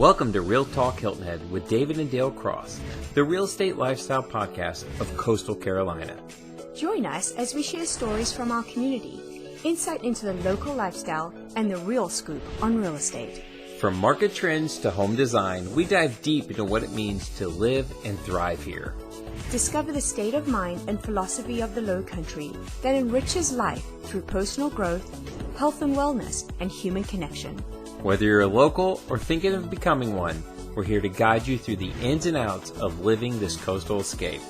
Welcome to Real Talk Hilton Head with David and Dale Cross, the real estate lifestyle podcast of Coastal Carolina. Join us as we share stories from our community, insight into the local lifestyle, and the real scoop on real estate. From market trends to home design, we dive deep into what it means to live and thrive here. Discover the state of mind and philosophy of the Low Country that enriches life through personal growth, health and wellness, and human connection. Whether you're a local or thinking of becoming one, we're here to guide you through the ins and outs of living this coastal escape.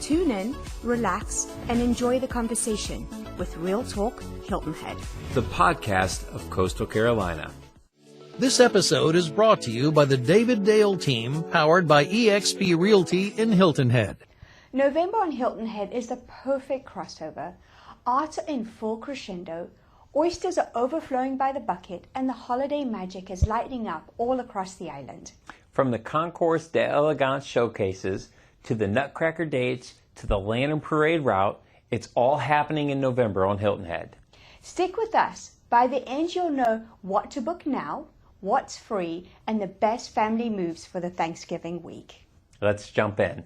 Tune in, relax, and enjoy the conversation with Real Talk Hilton Head, the podcast of Coastal Carolina. This episode is brought to you by the David Dale team, powered by eXp Realty in Hilton Head. November on Hilton Head is the perfect crossover. Arts are in full crescendo, oysters are overflowing by the bucket, and the holiday magic is lighting up all across the island. From the Concourse d'Elegance showcases, to the Nutcracker dates, to the Lantern Parade route, it's all happening in November on Hilton Head. Stick with us. By the end, you'll know what to book now, what's free, and the best family moves for the Thanksgiving week. Let's jump in.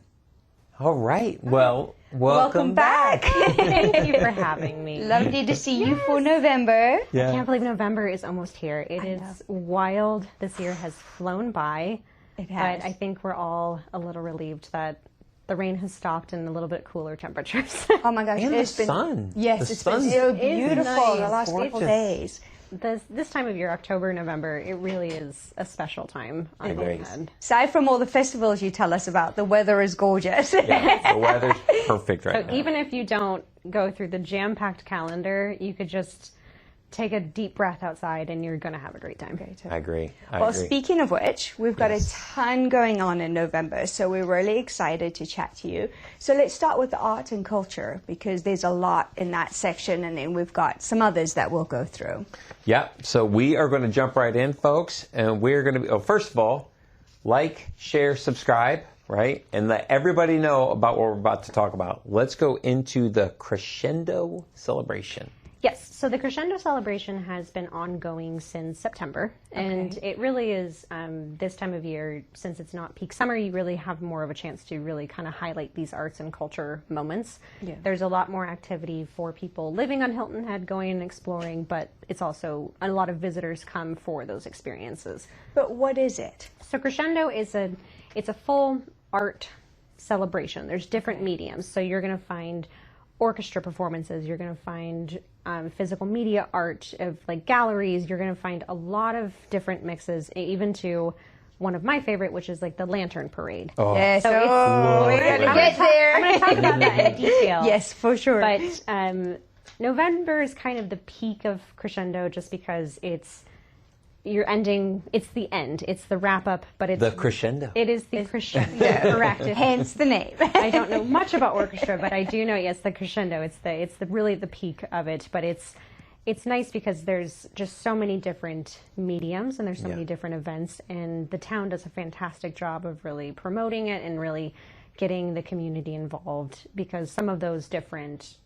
All right. Well, welcome back. Thank you for having me. Lovely to see you for November. I can't believe November is almost here. It is wild. This year has flown by. It has. But I think we're all a little relieved that the rain has stopped and a little bit cooler temperatures. Oh my gosh, And it's the been sun. Yes, The it's been sun's beautiful nice. the last couple Gorgeous. days. This time of year, October, November, it really is a special time on Hilton Head. Aside from all the festivals you tell us about, the weather is gorgeous. Yeah, the weather's perfect right So now. even if you don't go through the jam-packed calendar, you could just take a deep breath outside and you're going to have a great time. I agree. Well, speaking of which, we've got a ton going on in November, so we're really excited to chat to you. So let's start with the art and culture, because there's a lot in that section, and then we've got some others that we'll go through. Yeah, so we are going to jump right in, folks, and we're going to be, first of all, like, share, subscribe, right? And let everybody know about what we're about to talk about. Let's go into the Crescendo celebration. Yes, so the Crescendo celebration has been ongoing since September, and it really is this time of year, since it's not peak summer, you really have more of a chance to really kind of highlight these arts and culture moments. Yeah. There's a lot more activity for people living on Hilton Head, going and exploring, but it's also a lot of visitors come for those experiences. But what is it? So Crescendo is it's a full art celebration. There's different mediums, so you're going to find orchestra performances, you're going to find physical media art of like galleries, you're going to find a lot of different mixes, even to one of my favorite, which is like the Lantern Parade. Oh. Yes, So we're going to get there. I'm going to talk about that in detail. Yes, for sure. But November is kind of the peak of Crescendo, just because you're ending, it's the end, it's the wrap up, but it's The crescendo. It is the crescendo, correct. Hence the name. I don't know much about orchestra, but I do know, yes, the crescendo. It's really the peak of it. But it's nice because there's just so many different mediums and there's so many different events, and the town does a fantastic job of really promoting it and really getting the community involved, because some of those different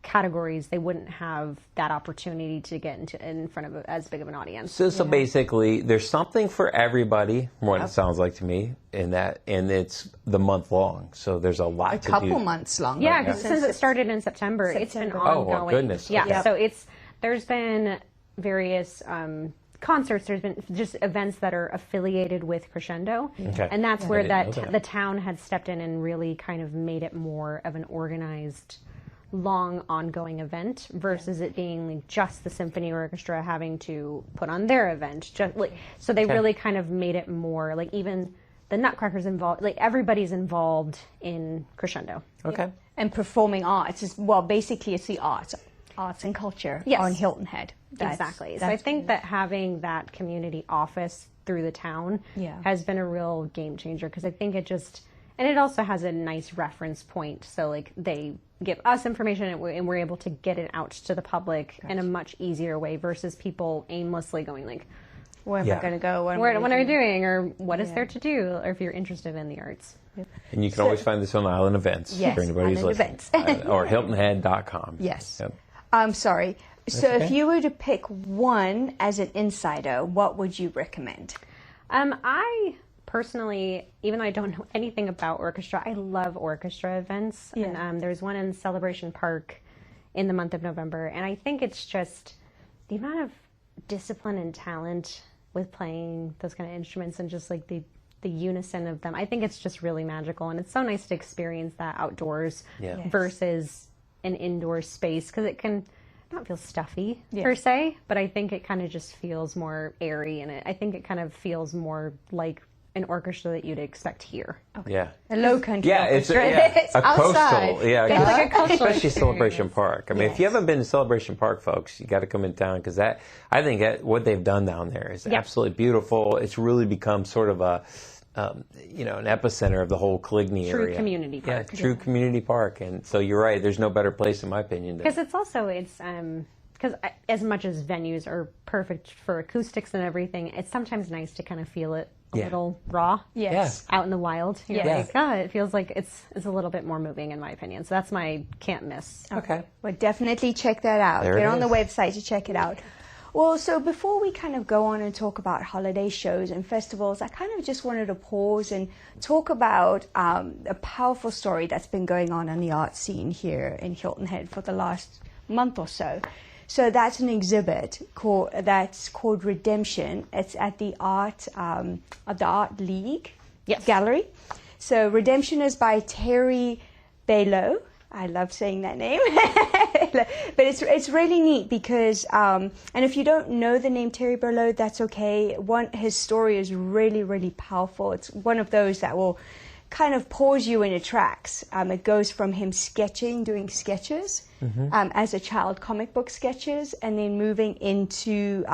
categories, they wouldn't have that opportunity to get in front of as big of an audience. So basically, there's something for everybody, what it sounds like to me, and it's the month long. So there's a lot to do. A couple months long. Yeah, because since it started in September, it's been ongoing. Oh, goodness. Yeah, Okay. so there's been various concerts, there's been just events that are affiliated with Crescendo, and that's where the town had stepped in and really kind of made it more of an organized, long ongoing event versus it being like just the symphony orchestra having to put on their event. So they really kind of made it more like even the Nutcracker's involved, like everybody's involved in Crescendo. Okay. And performing arts is, well, basically it's the arts and culture on Hilton Head. Exactly. So I think that having that community office through the town has been a real game changer, because I think and it also has a nice reference point. So like they give us information and we're able to get it out to the public in a much easier way versus people aimlessly going like, where am I going to go? What are we doing? Or what is there to do? Or if you're interested in the arts. And you can always find this on Island Events for anybody who's listening. Or HiltonHead.com. Yes. Yep. I'm sorry. So if you were to pick one as an insider, what would you recommend? I personally, even though I don't know anything about orchestra, I love orchestra events. Yeah. And there's one in Celebration Park in the month of November. And I think it's just the amount of discipline and talent with playing those kind of instruments and just like the unison of them. I think it's just really magical. And it's so nice to experience that outdoors versus an indoor space, because it can not feel stuffy per se, but I think it kind of just feels more airy, and I think it kind of feels more like an orchestra that you'd expect here. Okay. Yeah. A low country It's orchestra. It's a outside. coastal, yeah, It's like a coastal especially experience. Celebration Park. I mean, if you haven't been to Celebration Park, folks, you got to come in town, because I think what they've done down there is absolutely beautiful. It's really become sort of a an epicenter of the whole Coligny area. True community park. Yeah, true community park. And so you're right. There's no better place, in my opinion. Because because as much as venues are perfect for acoustics and everything, it's sometimes nice to kind of feel it a little raw. Yes. Out in the wild. You're Yes. like, it feels like it's a little bit more moving, in my opinion. So that's my can't miss. Okay. Well, definitely check that out. There Get it on the is. website to check it out. Well, so before we kind of go on and talk about holiday shows and festivals, I kind of just wanted to pause and talk about a powerful story that's been going on the art scene here in Hilton Head for the last month or so. So that's an exhibit that's called Redemption. It's at the Art League Gallery. So Redemption is by Terry Belo. I love saying that name. But it's really neat because, and if you don't know the name Terry Belo, that's okay. His story is really, really powerful. It's one of those that will kind of pause you in your tracks. It goes from him doing sketches as a child, comic book sketches, and then moving into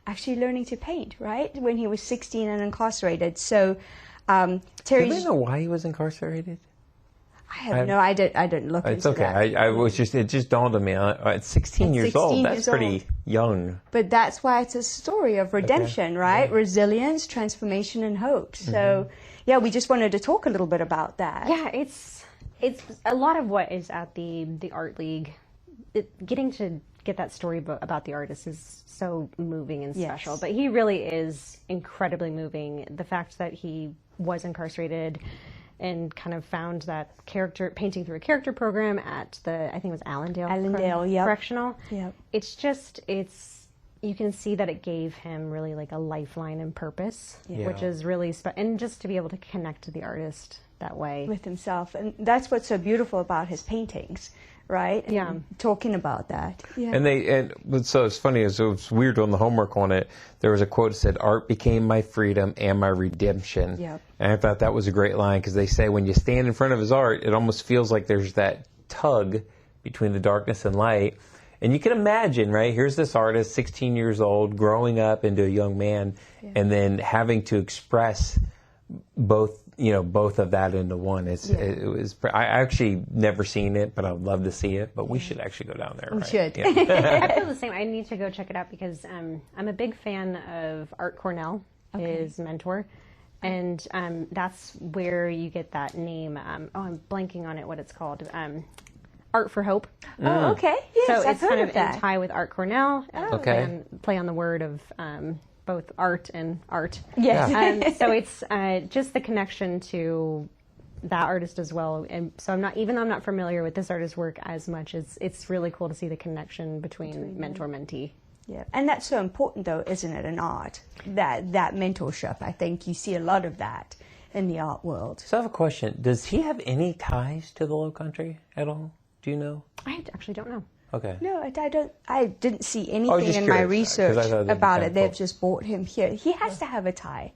actually learning to paint, right? When he was 16 and incarcerated. So Terry's... Do we know why he was incarcerated? I have no, I didn't look It's into okay. that. It just dawned on me. At 16 years 16 old, that's years pretty old. young. But that's why it's a story of redemption, right? Resilience, transformation, and hope. So, we just wanted to talk a little bit about that. Yeah, it's a lot of what is at the Art League. Getting to get that story about the artist is so moving and special. Yes. But he really is incredibly moving. The fact that he was incarcerated and kind of found that painting through a character program at I think it was Allendale Correctional. Yep. You can see that it gave him really like a lifeline and purpose, which is really and just to be able to connect to the artist that way. With himself. And that's what's so beautiful about his paintings, right? And talking about that. Yeah. So it's funny, it was weird doing the homework on it. There was a quote that said, "Art became my freedom and my redemption." Yep. And I thought that was a great line, because they say when you stand in front of his art, it almost feels like there's that tug between the darkness and light. And you can imagine, right? Here's this artist, 16 years old, growing up into a young man, and then having to express both of that into one. I actually never seen it, but I'd love to see it. But we should actually go down there. We right? should. Yeah. I feel the same. I need to go check it out because I'm a big fan of Art Cornell, his mentor. And that's where you get that name. I'm blanking on it, what it's called. Art for Hope. Oh, okay. Yes, So I've it's heard kind of of that. in tie with Art Cornell. Okay. Play on the word of both art and art. Yes. So it's just the connection to that artist as well. And so even though I'm not familiar with this artist's work as much, it's really cool to see the connection between mentor-mentee. Yeah, and that's so important, though, isn't it, in art? That mentorship. I think you see a lot of that in the art world. So I have a question. Does he have any ties to the Low Country at all? Do you know? I actually don't know. Okay. No, I didn't see anything just in my curious, 'cause I research thought that'd be about kinda it. They've cool. just brought him here. He has to have a tie.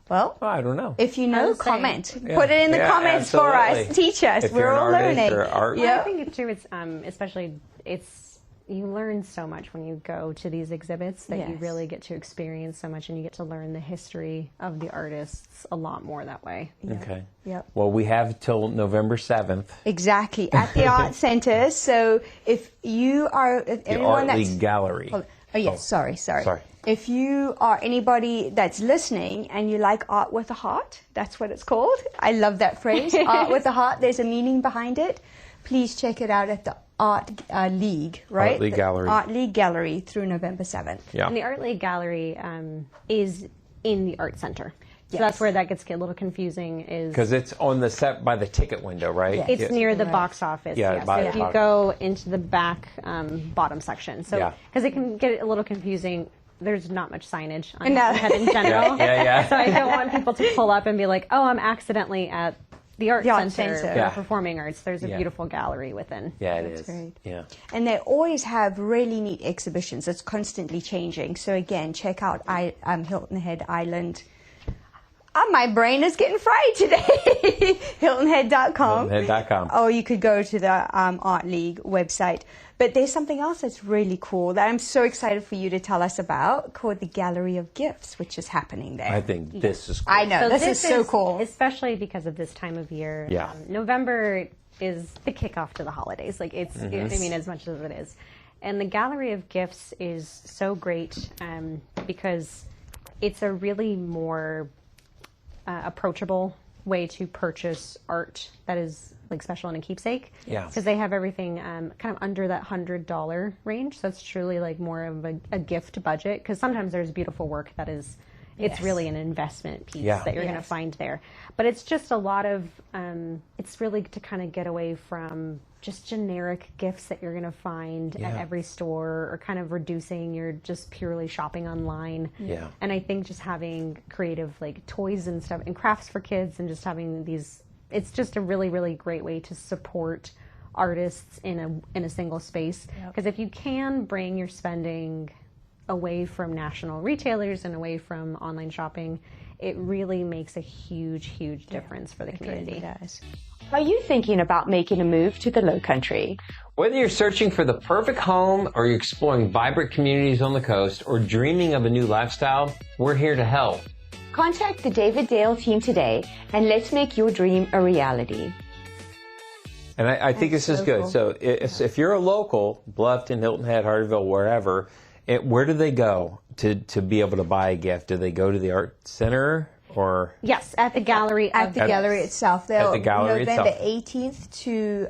Well, I don't know. if you I know, was saying- comment. Yeah. Put it in the Yeah, comments for absolutely. us. Teach us. If We're you're an all artist learning. or art- Well, Yeah. I think too, it's especially you learn so much when you go to these exhibits that you Yes. really get to experience so much, and you get to learn the history of the artists a lot more that way. Okay. Yep. Well, we have till November 7th. Exactly, at the Art Center. So if you are The anyone Art that's... League Gallery. Oh, yes, sorry. Sorry. If you are anybody that's listening and you like art with a heart, that's what it's called. I love that phrase, art with a heart. There's a meaning behind it. Please check it out at the Art League, right? Art League The Gallery. Art League Gallery through November 7th. Yeah. And the Art League Gallery is in the Art Center. So that's where that gets a little confusing is... Because it's on the set by the ticket window, right? Yes. It's near the box office. Yeah, So if you go into the back bottom section. So because it can get a little confusing. There's not much signage on Hilton Head in general. So I don't want people to pull up and be like, oh, I'm accidentally at the Art Center for Performing Arts. There's a beautiful gallery within. Yeah, it That's is. Great. Yeah. And they always have really neat exhibitions. It's constantly changing. So again, check out Hilton Head Island. My brain is getting fried today. HiltonHead.com. HiltonHead.com. Or you could go to the Art League website. But there's something else that's really cool that I'm so excited for you to tell us about, called the Gallery of Gifts, which is happening there. I think this is cool. I know, this is so cool. Especially because of this time of year. Yeah. November is the kickoff to the holidays. Like it's, I mean, as much as it is. And the Gallery of Gifts is so great because it's a really more approachable way to purchase art that is like special and a keepsake. Yeah. Because they have everything kind of under that $100 range. So it's truly like more of a gift budget. Because sometimes there's beautiful work that is, it's really an investment piece that you're going to find there. But it's just a lot of, it's really to kind of get away from just generic gifts that you're going to find at every store, or kind of reducing your just purely shopping online. Yeah. And I think just having creative like toys and stuff and crafts for kids, and just having these, it's just a really, really great way to support artists in a single space. Because if you can bring your spending away from national retailers and away from online shopping, it really makes a huge, huge difference for the community. It does. Are you thinking about making a move to the Lowcountry? Whether you're searching for the perfect home, or you're exploring vibrant communities on the coast, or dreaming of a new lifestyle, we're here to help. Contact the David Dale team today and let's make your dream a reality. And I think this is good. Cool. So if you're a local, Bluffton, Hilton Head, Hardyville, wherever, where do they go to be able to buy a gift? Do they go to the art center? Or yes, at the gallery. At the gallery itself. At the gallery November itself. 18th to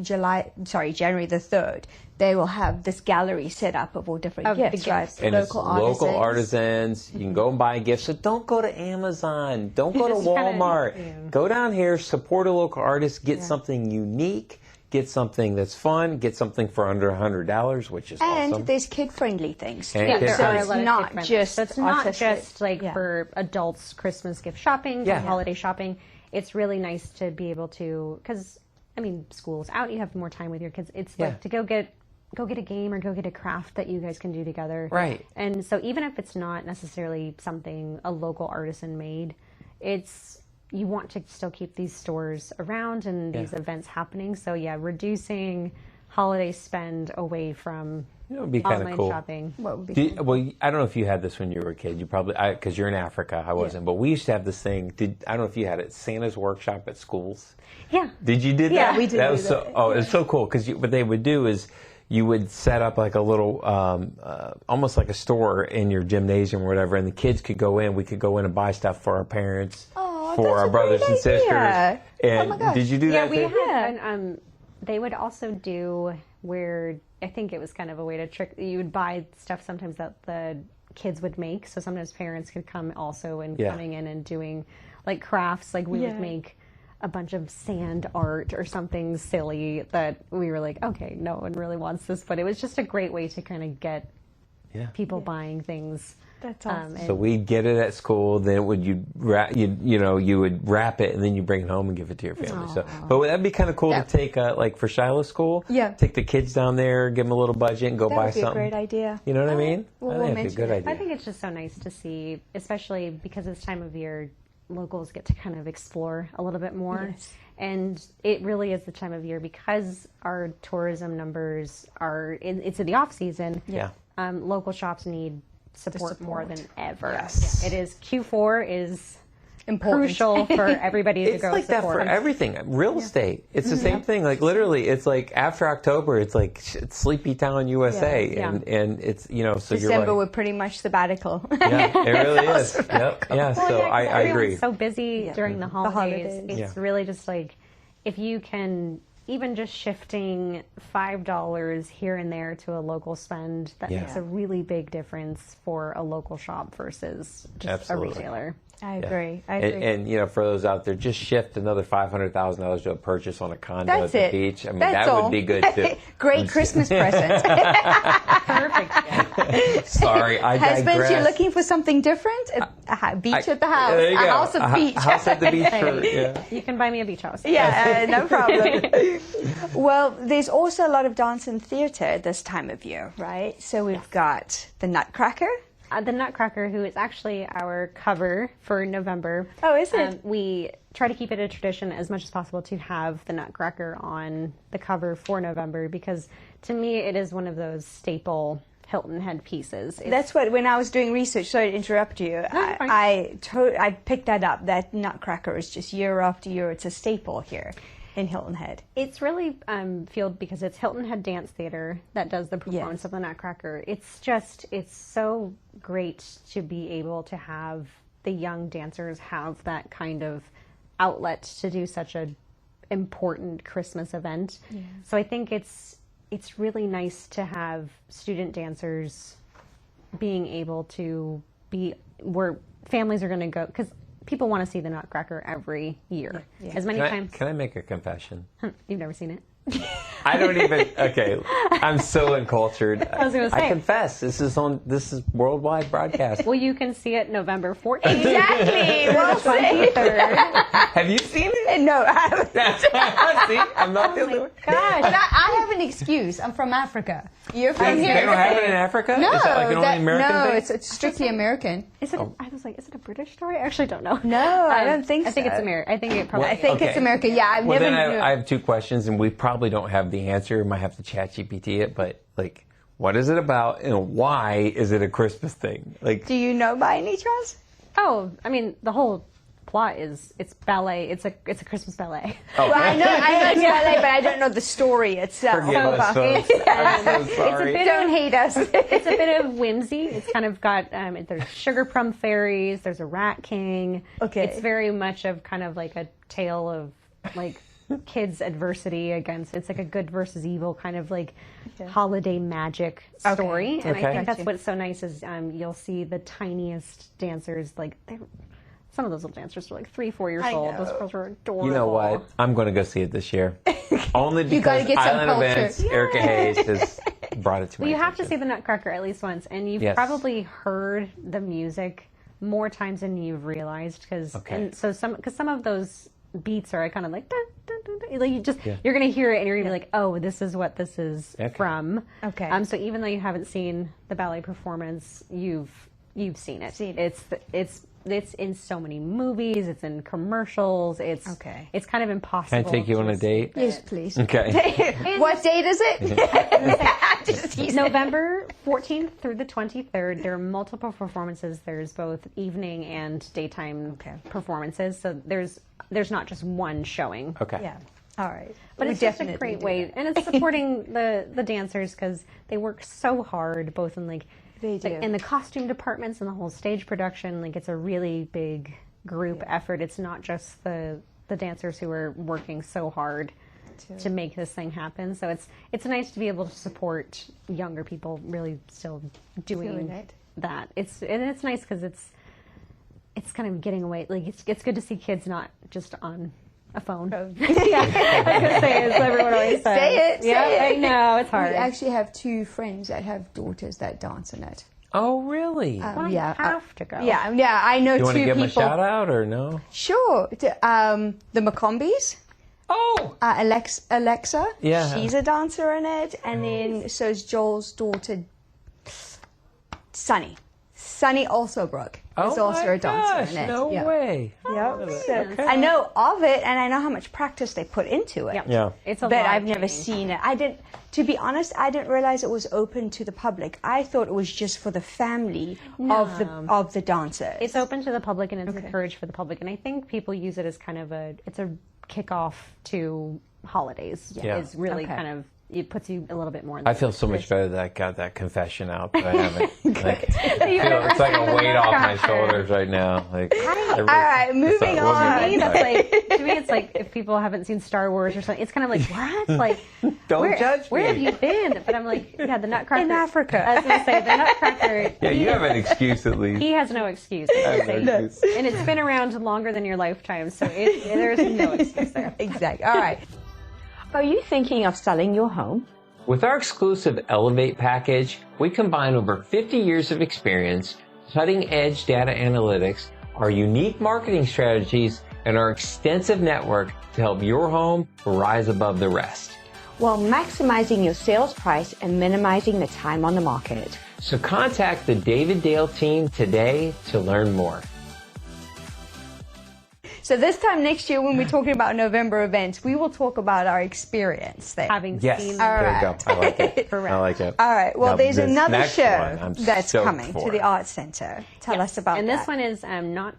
January the 3rd, they will have this gallery set up of all different gifts, right? And local artisans. You can go and buy gifts. So don't go to Amazon. Don't go to Walmart. Go down here, support a local artist, get something unique. Get something that's fun. Get something for under $100, which is awesome. And there's kid-friendly things. And there so are a it's lot of not kid-friendly. just So it's not artistic. just like for adults Christmas gift shopping, or holiday shopping. It's really nice to be able to, because I mean, school's out, you have more time with your kids. It's like to go get a game or go get a craft that you guys can do together. Right. And so even if it's not necessarily something a local artisan made, you want to still keep these stores around and these events happening. So reducing holiday spend away from would be kind of online cool. shopping. What would be cool? Well, I don't know if you had this when you were a kid. You probably, because you're in Africa, I wasn't. But we used to have this thing. I don't know if you had it. Santa's workshop at schools. Yeah. Did you do that? Yeah, we did. That was so. Oh, it's so cool because what they would do is you would set up like a little, almost like a store in your gymnasium or whatever, and the kids could go in. We could go in and buy stuff for our parents, for our brothers and sisters. And did you do that? We too? had. And, they would also do where I think it was kind of a way to trick. You would buy stuff sometimes that the kids would make. So sometimes parents could come also and coming in and doing like crafts. Like we would make a bunch of sand art or something silly that we were like, okay, no one really wants this, but it was just a great way to kind of get people buying things. That's awesome. So we'd get it at school. Then you would wrap it, and then you bring it home and give it to your family. So, but that'd be kind of cool to take, like for Shiloh School. Yeah. Take the kids down there, give them a little budget, and go buy something. That would be a great idea. You know what I mean? Well, I think it'd be a good idea. I think it's just so nice to see, especially because this time of year, locals get to kind of explore a little bit more. Yes. And it really is the time of year because our tourism numbers it's in the off season. Yeah. Local shops need support more than ever. Yes. It is. Q4 is Important. crucial for everybody to It's go like that support. for everything. Real estate. It's the same thing. Like literally, it's like after October, it's like Sleepy Town, USA, and it's so December you're we're like, pretty much sabbatical. yeah, it really is. Yep. Yeah. So I agree. So busy during the holidays. holidays. It's really just like if you can. Even just shifting $5 here and there to a local spend, that makes a really big difference for a local shop versus just a retailer. I agree. I agree. And you know, for those out there, just shift another $500,000 to a purchase on a condo That's at it. the beach. I mean, That's that all. would be good too. Great Christmas present. Perfect. Sorry, I digress. Husbands, you're looking for something different? A beach at the house. There you A go. house of beach. House at the beach. For, yeah. You can buy me a beach house. Yeah, no problem. Well, there's also a lot of dance and theatre this time of year, right? So we've got the Nutcracker. The Nutcracker, who is actually our cover for November. Oh, is it? We try to keep it a tradition as much as possible to have the Nutcracker on the cover for November, because to me it is one of those staple Hilton Head pieces. That's what, when I was doing research, sorry to interrupt you, I picked that up, that Nutcracker is just year after year, it's a staple here in Hilton Head. It's really fueled because it's Hilton Head Dance Theatre that does the performance of the Nutcracker. It's so great to be able to have the young dancers have that kind of outlet to do such a important Christmas event. Yeah. So I think it's really nice to have student dancers being able to be where families are going to go, because people want to see the Nutcracker every year. Yeah. As many times. Can I make a confession? You've never seen it? I don't even. Okay, I'm so uncultured. I was going to say. I confess. This is worldwide broadcast. Well, you can see it November 14th. Exactly. Well said. 23rd. Have you seen it? No, I haven't. See, I'm not the only one. Gosh, but I have an excuse. I'm from Africa. You're from here. They don't have it in Africa? No, is that like an only American thing? it's strictly American. Is it? I was like, is it a British story? I actually don't know. No, I don't think so. I think it's American. I think it probably. I think it's American. Yeah, I've Well, never. then I have two questions, and we probably don't have the answer. Might have to chat GPT it, but like, what is it about, and why is it a Christmas thing? Like, Do you know by any chance? Oh, I mean, the whole plot is it's ballet. It's a Christmas ballet. Well, I know it's ballet, but I don't know the story itself. forgive us, folks. I'm so sorry. Don't hate us. It's a bit of whimsy. It's kind of got there's sugar plum fairies. There's a rat king. Okay. It's very much of kind of like a tale of like kids' adversity against. It's like a good versus evil kind of like holiday magic story. And I think that's what's so nice is you'll see the tiniest dancers, like some of those little dancers are like 3-4 years old. Those girls are adorable. You know what? I'm going to go see it this year. Only because You gotta get some Island culture. Events, Erika Hayes has brought it to me. Well, you have to see the Nutcracker at least once, and you've probably heard the music more times than you've realized, because some of those beats are kind of like, dun, dun, dun, dun. Like you're going to hear it and you're going to be like, oh, this is what this is from. Okay. So even though you haven't seen the ballet performance, you've seen it. It's in so many movies. It's in commercials. It's kind of impossible. Can I take you on a date? Yes, please. Okay. What date is it? November 14th through the 23rd. There are multiple performances. There's both evening and daytime performances. So there's not just one showing. Okay. Yeah. All right. But it's just a great way, and it's supporting the dancers, because they work so hard, both in like in the costume departments and the whole stage production. Like, it's a really big group effort. It's not just the dancers who are working so hard to make this thing happen. So it's nice to be able to support younger people really still doing that. It's nice because it's kind of getting away. Like, it's good to see kids not just on a phone. Yeah, I was gonna say, as everyone always says. Say it. Yeah, I know, it's hard. We actually have 2 friends that have daughters that dance in it. Oh, really? Well, I have to go. Yeah, I know 2 people. You want to give them a shout out or no? Sure. The McCombies. Oh! Alexa. Yeah. She's a dancer in it. And then so is Joel's daughter, Sunny. Sunny Alsobrook is also a dancer in it. No way. Yep. So I know of it, and I know how much practice they put into it. Yeah. It's a But lot I've of never seen it. To be honest, I didn't realize it was open to the public. I thought it was just for the family of the dancers. It's open to the public, and it's encouraged for the public. And I think people use it as kind of it's a kickoff to holidays. Yeah. Is really kind of it puts you a little bit more in I feel so much better that I got that confession out, but I haven't. It's like a weight off my shoulders right now. Like, all right, moving on. To me, it's like if people haven't seen Star Wars or something, it's kind of like, what? Like, don't judge me. Where have you been? But I'm like, yeah, the Nutcracker. In Africa. I was going to say, the Nutcracker. Yeah, you have an excuse at least. He has no excuse. And it's been around longer than your lifetime, so there's no excuse there. Exactly. All right. Are you thinking of selling your home? With our exclusive Elevate package, we combine over 50 years of experience, cutting-edge data analytics, our unique marketing strategies, and our extensive network to help your home rise above the rest. While maximizing your sales price and minimizing the time on the market. So contact the David Dale team today to learn more. So this time next year when we're talking about November events, we will talk about our experience there. Having Yes, seen there you go. I like it. I like it. All right. Well, Now, there's this another next show one I'm that's stoked coming for. to the Arts Center. Tell us about and that. this one is not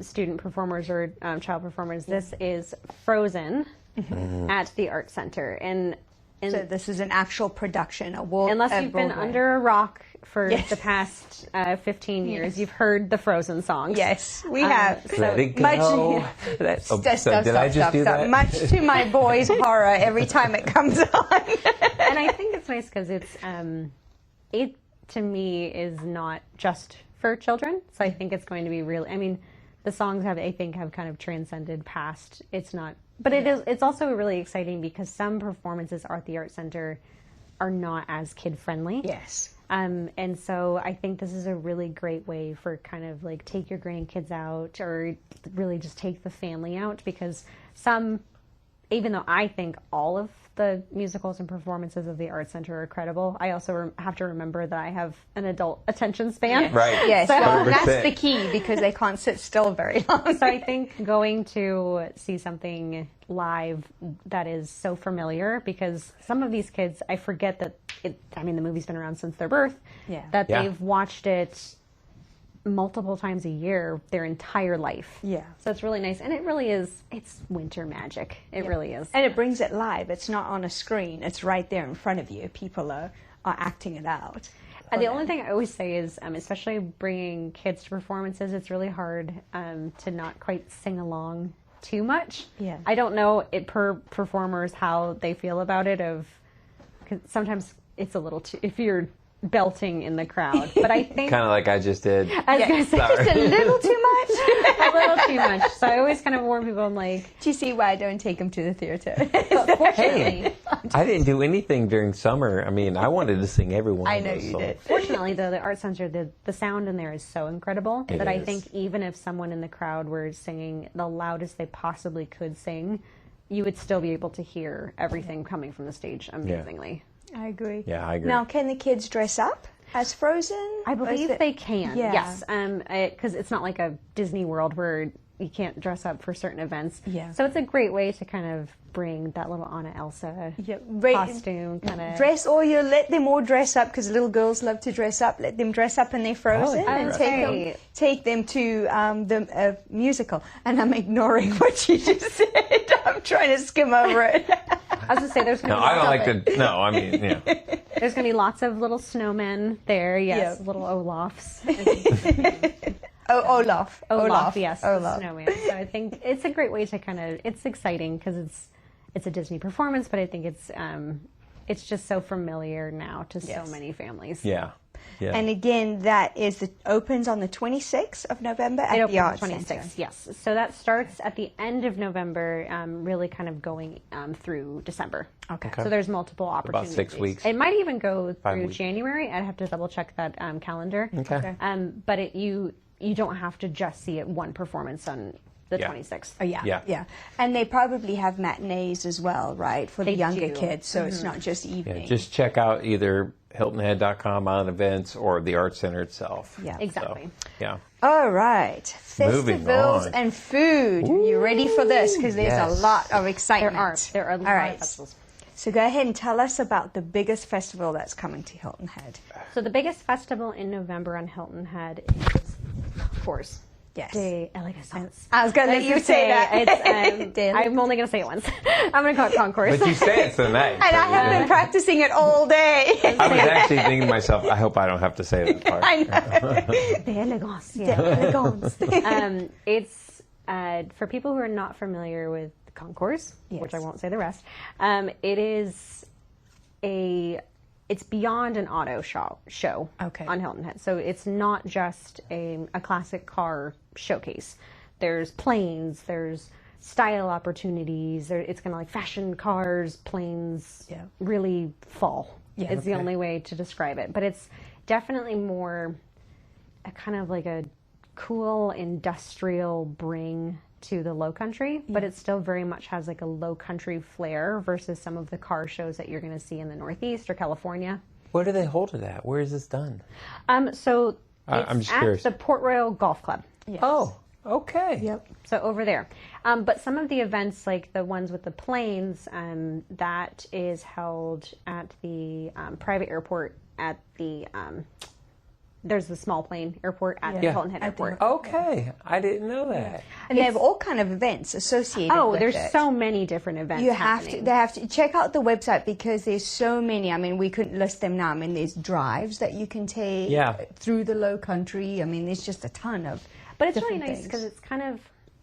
student performers or child performers. This is Frozen at the Art Center. And so this is an actual production, unless you've been Broadway. under a rock for Yes. the past 15 years, you've heard the Frozen songs. Yes, we have. Let it go. Did I just do that? Much to my boys' horror every time it comes on. And I think it's nice because it to me is not just for children. So I think it's going to be really. I mean, the songs have kind of transcended past. It's not, but it is. It's also really exciting because some performances at the Art Center are not as kid friendly. Yes. And so I think this is a really great way for kind of like take your grandkids out or really just take the family out because even though I think all of the musicals and performances of the Art Center are credible, I also have to remember that I have an adult attention span. Yes. Right. Yes, well, 100%. that's the key because they can't sit still very long. So I think going to see something live that is so familiar because some of these kids, I forget that the movie's been around since their birth, that they've watched it multiple times a year their entire life. Yeah. So it's really nice. And it really is, it's winter magic. It really is. And it brings it live. It's not on a screen. It's right there in front of you. People are acting it out. And the only thing I always say is, especially bringing kids to performances, it's really hard to not quite sing along too much. Yeah. I don't know per performers how they feel about it. Cause sometimes it's a little too, if you're belting in the crowd, but I think Kind of like I just did. I was gonna say Just a little too much. a little too much. So I always kind of warn people. I'm like, Do you see why I don't take them to the theater? Hey, I didn't do anything during summer. I mean, I wanted to sing every one I of know those you songs. did. fortunately, though, the Art Center, the sound in there is so incredible It that I is. think even if someone in the crowd were singing the loudest they possibly could sing, you would still be able to hear everything coming from the stage amazingly. I agree. Yeah, I agree. Now, can the kids dress up as Frozen? I believe they can. Yeah. Yes, because it's not like a Disney World where you can't dress up for certain events. Yeah. So it's a great way to kind of bring that little Anna Elsa costume kind of. Dress, or you let them all dress up because little girls love to dress up. Let them dress up in their Frozen and take them to the musical. And I'm ignoring what you just said. I'm trying to skim over it. I was going to say there's going No, to I don't like to. No, I mean, yeah. There's going to be lots of little snowmen there. Yes, Yeah. little Olafs. Olaf. Yes, Olaf. the snowman. So I think it's a great way to kind of. It's exciting because it's a Disney performance, but I think it's just so familiar now to so many families. Yeah. Yeah. And again, that opens on the 26th of November at the Arts Center. 26th, yes. So that starts at the end of November, really kind of going through December. Okay. So there's multiple opportunities. 6 weeks. It might even go 5 through weeks. January. I'd have to double check that calendar. Okay. But you don't have to just see it one performance on the 26th. Oh, yeah. And they probably have matinees as well, right, for the They younger do. kids, so it's not just evening. Yeah, just check out either HiltonHead.com on events or the Art Center itself. Yeah. Exactly. So, yeah. All right. Moving Festivals on. and food. Are you ready for this? Because there's yes. a lot of excitement. There are a lot All right. of festivals. So go ahead and tell us about the biggest festival that's coming to Hilton Head. So the biggest festival in November on Hilton Head is, of course, Yes. de elegance. I was going to let you say that. It's, I'm only going to say it once. I'm going to call it concourse. But you say it so nice. And I have been practicing it all day. I was actually thinking to myself, I hope I don't have to say that part. I know. De elegance. De elegance. It's for people who are not familiar with concourse, which I won't say the rest. It is it's beyond an auto show on Hilton Head. So it's not just a classic car showcase. There's planes, there's style opportunities. It's kind of like fashion cars, planes, really fall. Yeah, it's the only way to describe it. But it's definitely more a kind of like a cool industrial bring to the low country, but it still very much has like a low country flair versus some of the car shows that you're going to see in the Northeast or California. Where do they hold it at? Where is this done? So I'm just at curious. the Port Royal Golf Club. Yes. Oh, okay. Yep. So over there. But some of the events, like the ones with the planes, that is held at the private airport at the there's the small plane airport at the Hilton Head Airport. Okay, I didn't know that. And they have all kind of events associated with it. There's so many different events happening. They have to check out the website because there's so many. I mean, we couldn't list them now. I mean, there's drives that you can take through the low country. I mean, there's just a ton of But it's really nice because it's kind of,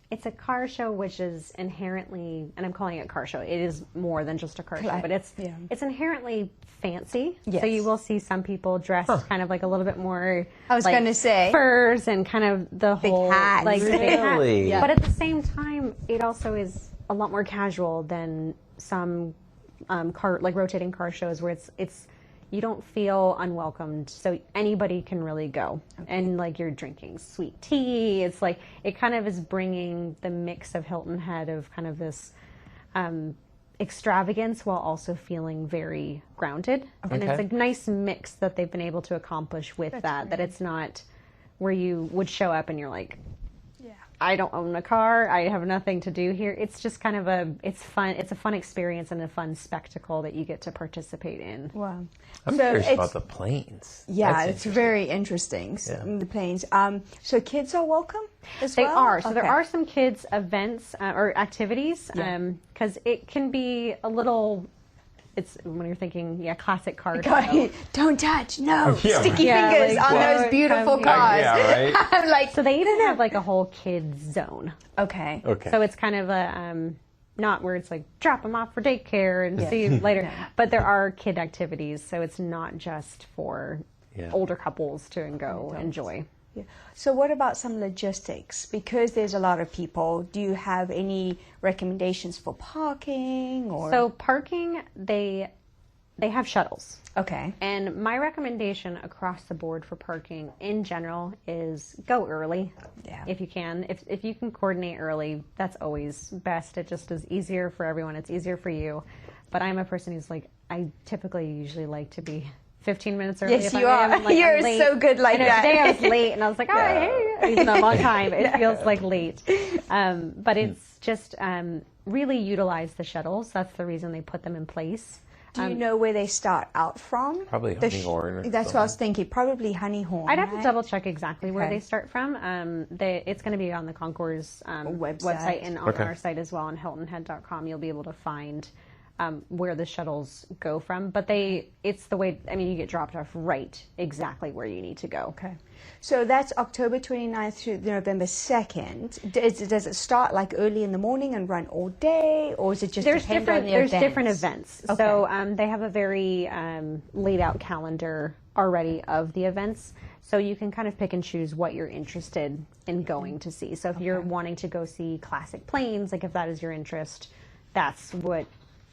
it's a car show which is inherently, and I'm calling it a car show, it is more than just a car show, but it's inherently fancy. Yes. So you will see some people dressed kind of like a little bit more, I was going to say, furs and kind of the whole hats. like Really? big hat. Yeah. But at the same time, it also is a lot more casual than some rotating car shows where it's you don't feel unwelcomed, so anybody can really go. And like you're drinking sweet tea. It's like it kind of is bringing the mix of Hilton Head of kind of this extravagance while also feeling very grounded. And it's a nice mix that they've been able to accomplish with that it's not where you would show up and you're like, I don't own a car, I have nothing to do here. It's just kind of it's fun. It's a fun experience and a fun spectacle that you get to participate in. Wow. I'm curious about the planes. Yeah, it's very interesting, the planes. So kids are welcome as well? They are. So there are some kids events or activities because it can be a little... It's when you're thinking, classic car show. Don't touch, sticky fingers like, on those beautiful cars. Right? I'm like, so they even have like a whole kids zone. Okay. So it's kind of a not where it's like drop them off for daycare and see you later, but there are kid activities, so it's not just for older couples to go enjoy. Yeah. So what about some logistics? Because there's a lot of people, do you have any recommendations for parking? Or So parking, they have shuttles. Okay. And my recommendation across the board for parking in general is go early if you can. If you can coordinate early, that's always best. It just is easier for everyone. It's easier for you. But I'm a person who's like, I usually like to be 15 minutes early. Yes, you are. You're so good like that. Today I was late, and I was like, all right, hey, even though long time, it feels like late. But it's just really utilize the shuttles. That's the reason they put them in place. Do you know where they start out from? Probably Honeyhorn. That's what I was thinking. Probably Honeyhorn. I'd have to double check exactly where they start from. It's going to be on the Concours website and on our site as well, on HiltonHead.com. You'll be able to find where the shuttles go from, but it's the way, you get dropped off right exactly where you need to go. Okay. So that's October 29th through November 2nd. Does it start like early in the morning and run all day, or is it just there's different events. Okay. So they have a very laid out calendar already of the events, so you can kind of pick and choose what you're interested in going to see. So if you're wanting to go see classic planes, like if that is your interest, that's what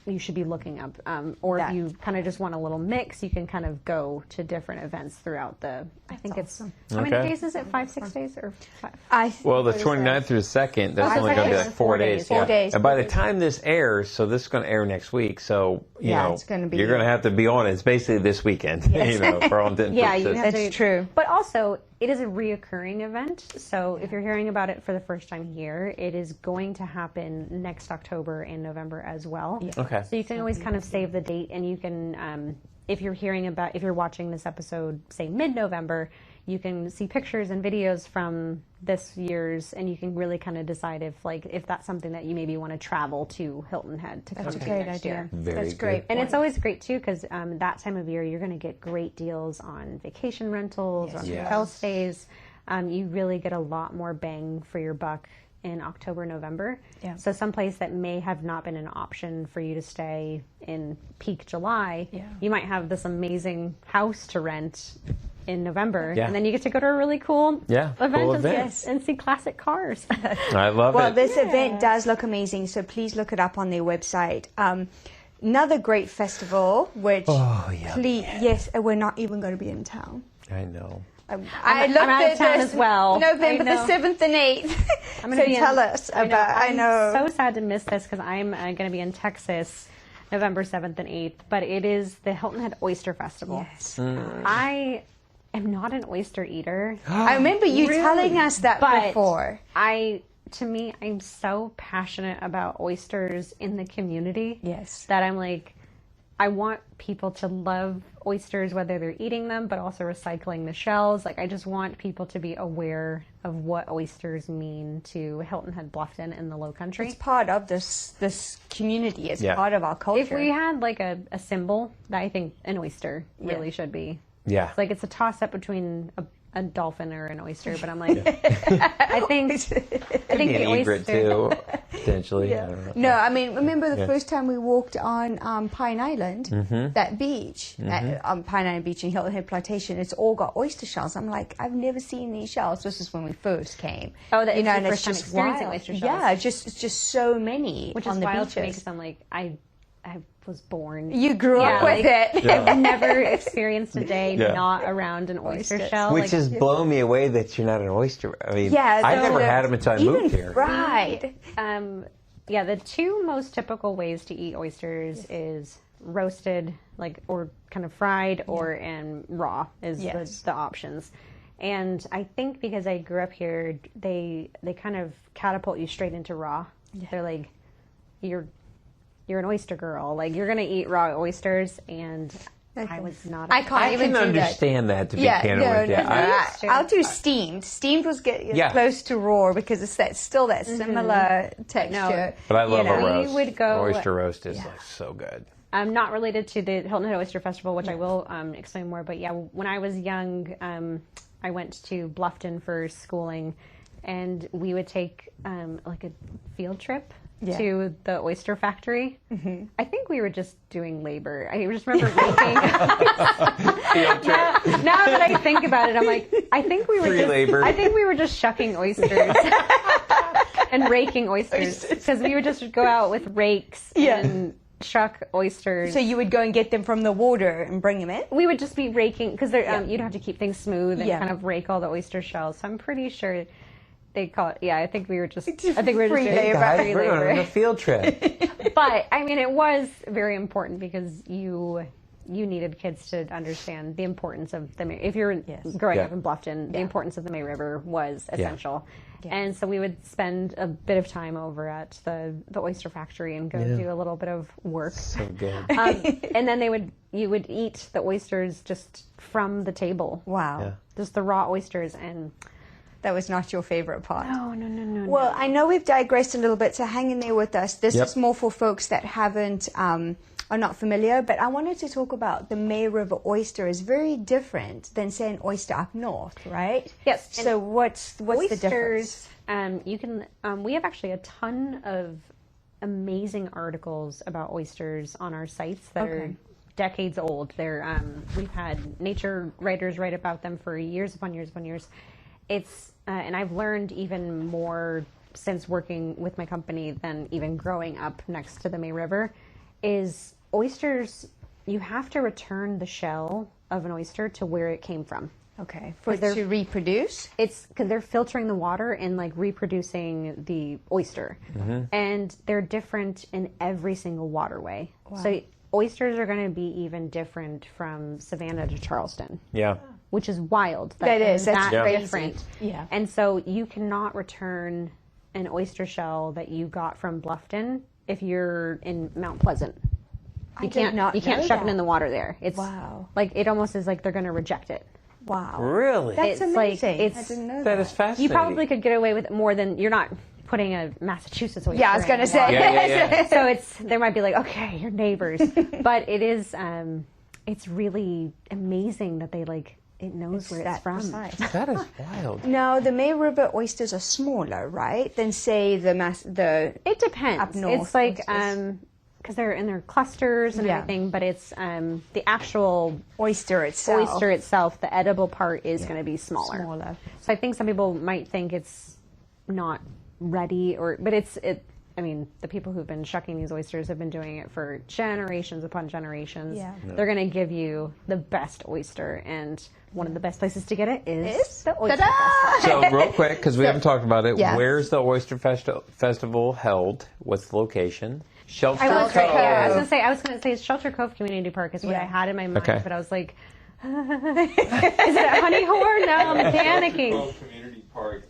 you should be looking up. Or if you kind of just want a little mix, you can kind of go to different events throughout the, I think it's, how many days is it? 5-6 days? Or 5? Well, the 29th through the 2nd, that's only going to be like 4 days. 4 days. And by the time this airs, so this is going to air next week, so, it's gonna be, you're going to have to be on it. It's basically this weekend, for all intents and purposes. That's true. But also, it is a reoccurring event, so if you're hearing about it for the first time here, it is going to happen next October and November as well. Yeah. Okay. So you can always kind of save the date, and you can, if you're watching this episode, say mid-November, you can see pictures and videos from this year's, and you can really kind of decide if that's something that you maybe want to travel to Hilton Head to come That's a to great next idea. year. Very That's great. good. And it's always great too, because that time of year you're going to get great deals on vacation rentals, on hotel stays. You really get a lot more bang for your buck in October, November. Yeah. So someplace that may have not been an option for you to stay in peak July, you might have this amazing house to rent in November, and then you get to go to a really cool event and see classic cars. I love it. Well, this event does look amazing, so please look it up on their website. Another great festival, which we're not even going to be in town. I know. I'm out of town as well. November the 7th and 8th. So tell us about. I know. I'm so sad to miss this because I'm going to be in Texas November 7th and 8th, but it is the Hilton Head Oyster Festival. Yes. I am not an oyster eater. I remember you telling us that before. To me, I'm so passionate about oysters in the community. Yes. That I'm like, I want people to love oysters, whether they're eating them, but also recycling the shells. Like, I just want people to be aware of what oysters mean to Hilton Head Bluffton in the Low Country. It's part of this community. It's part of our culture. If we had like a symbol, that I think an oyster really should be. Yeah. It's like it's a toss-up between a dolphin or an oyster, but I'm like, I think the oyster too, potentially. I don't know. No, I mean, remember the first time we walked on Pine Island, that beach, on Pine Island Beach in Hilton Head Plantation, it's all got oyster shells. I'm like, I've never seen these shells. This is when we first came. Oh, that you know, it's and your it's first time just experiencing wild. oyster shells. Yeah, it's just so many which on is the wild beaches. to me because I'm like, I was born. You grew up with it. I've never experienced a day not around an oyster shell. Which has blown me away that you're not an oyster. I mean, Yeah, I never had them until I moved here. Right. The two most typical ways to eat oysters is roasted, or kind of fried, or raw is the options. And I think because I grew up here, they kind of catapult you straight into raw. Yeah. They're like, you're an oyster girl. Like, you're going to eat raw oysters, and I was not. I can understand that, to be candid with you. I'll do steamed. Steamed was close to raw because it's still that similar texture. But I love a roast. We would go, oyster roast is so good. I'm not related to the Hilton Head Oyster Festival, which I will explain more. But when I was young, I went to Bluffton for schooling, and we would take a field trip to the oyster factory. Mm-hmm. I think we were just doing labor. I just remember raking. Now that I think about it, I'm like, I think we were just shucking oysters and raking oysters, because we would just go out with rakes and shuck oysters. So you would go and get them from the water and bring them in? We would just be raking, because you'd have to keep things smooth and kind of rake all the oyster shells. So I'm pretty sure they call it. Yeah, I think we were just free labor. We're on a field trip. But I mean, it was very important because you needed kids to understand the importance of the May. If you're growing up in Bluffton, the importance of the May River was essential. Yeah. And so we would spend a bit of time over at the oyster factory and go do a little bit of work. So good. And then you would eat the oysters just from the table. Wow. Yeah. Just the raw oysters. And that was not your favorite part. No. Well, I know we've digressed a little bit, so hang in there with us. This is more for folks that are not familiar, but I wanted to talk about the May River oyster is very different than, say, an oyster up north, right? Yes. So what's the difference? We have actually a ton of amazing articles about oysters on our sites that are decades old. We've had nature writers write about them for years upon years upon years. It's and I've learned even more since working with my company than even growing up next to the May River. Is oysters, you have to return the shell of an oyster to where it came from. Okay. For it to reproduce? It's because they're filtering the water and reproducing the oyster. Mm-hmm. And they're different in every single waterway. Wow. So oysters are going to be even different from Savannah to Charleston. Yeah. Which is wild. That's crazy. Different. Yeah. And so you cannot return an oyster shell that you got from Bluffton if you're in Mount Pleasant. You can't shuck it in the water there. It's it almost is like they're going to reject it. Wow. Really? That's It's like- amazing. it's- I didn't know That is fascinating. You probably could get away with more than you're not putting a Massachusetts oyster. Yeah, I was going to say. Yeah. So there might be like, okay, you're neighbors, but it is. It's really amazing that they it knows where it's from. precise. That is wild. No, the May River oysters are smaller, right? Than say the It depends. Up north It's like oysters. because they're in their clusters and Yeah. everything, but it's the actual oyster itself. oyster itself. The edible part is going to be smaller. Smaller. So I think some people might think it's not ready, but I mean, the people who've been shucking these oysters have been doing it for generations upon generations. Yeah. They're going to give you the best oyster, and one of the best places to get it is the oyster. Ta-da! So real quick, because we haven't talked about it, Yeah. where's the Oyster Festival held? What's the location? Shelter I was Cove. I was gonna say Shelter Cove Community Park is what Yeah. I had in my mind, Okay. but I was like, is it at Honey Horn? No, I'm panicking. Crescendo Community Park,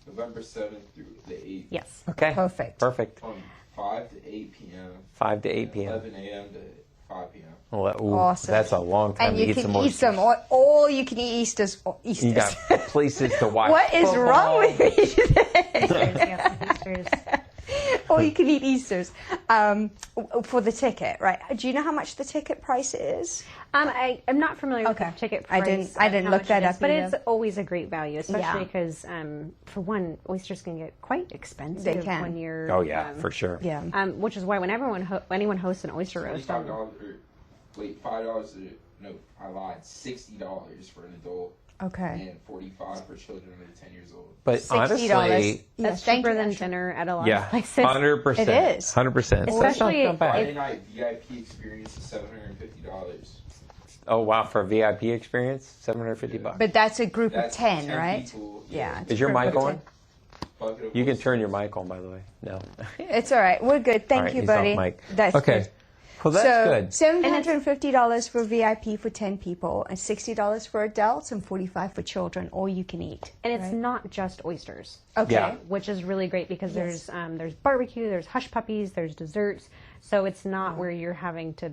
November 7th through the 8th. Yes. Okay. Perfect. Perfect. From 5 to 8 p.m. 5 to 8 p.m. 11 a.m. to 5 p.m. Well, ooh, Awesome. That's a long time And to you eat can some eat oysters. some all you can eat Easters. You got places to watch. What is football. wrong with me today? Oysters. All you can eat Easters for the ticket, right? Do you know how much the ticket price is? I'm not familiar Okay. with the ticket I price. didn't how look much that it is, up but either. it's always a great value, especially Yeah. because, for one, oysters can get quite expensive They can. when you're. Oh yeah, for sure. Yeah. Which is why when anyone hosts an oyster roast, $25 or wait, $5. No, I lied. $60 for an adult Okay. and $45 for children under 10 years old. But $60. honestly, that's Thank cheaper you, than Ashley. dinner at a lot yeah, of places. 100%. It is. 100%. Especially Not bad. Friday night VIP experience is $750. Oh wow, for a VIP experience, $750. But that's a group That's of 10, right? people. Yeah. Is your mic on? Bucket of You can oysters. turn your mic on, by the way. No. It's all right. We're good. Thank All right, you, he's off buddy. mic. That's okay. good. Well, that's So good. $750 for VIP for 10 people, and $60 for adults, and $45 for children, all you can eat. And it's not just oysters. Okay. Yeah. Which is really great because Yes. there's barbecue, there's hush puppies, there's desserts. So it's not where you're having to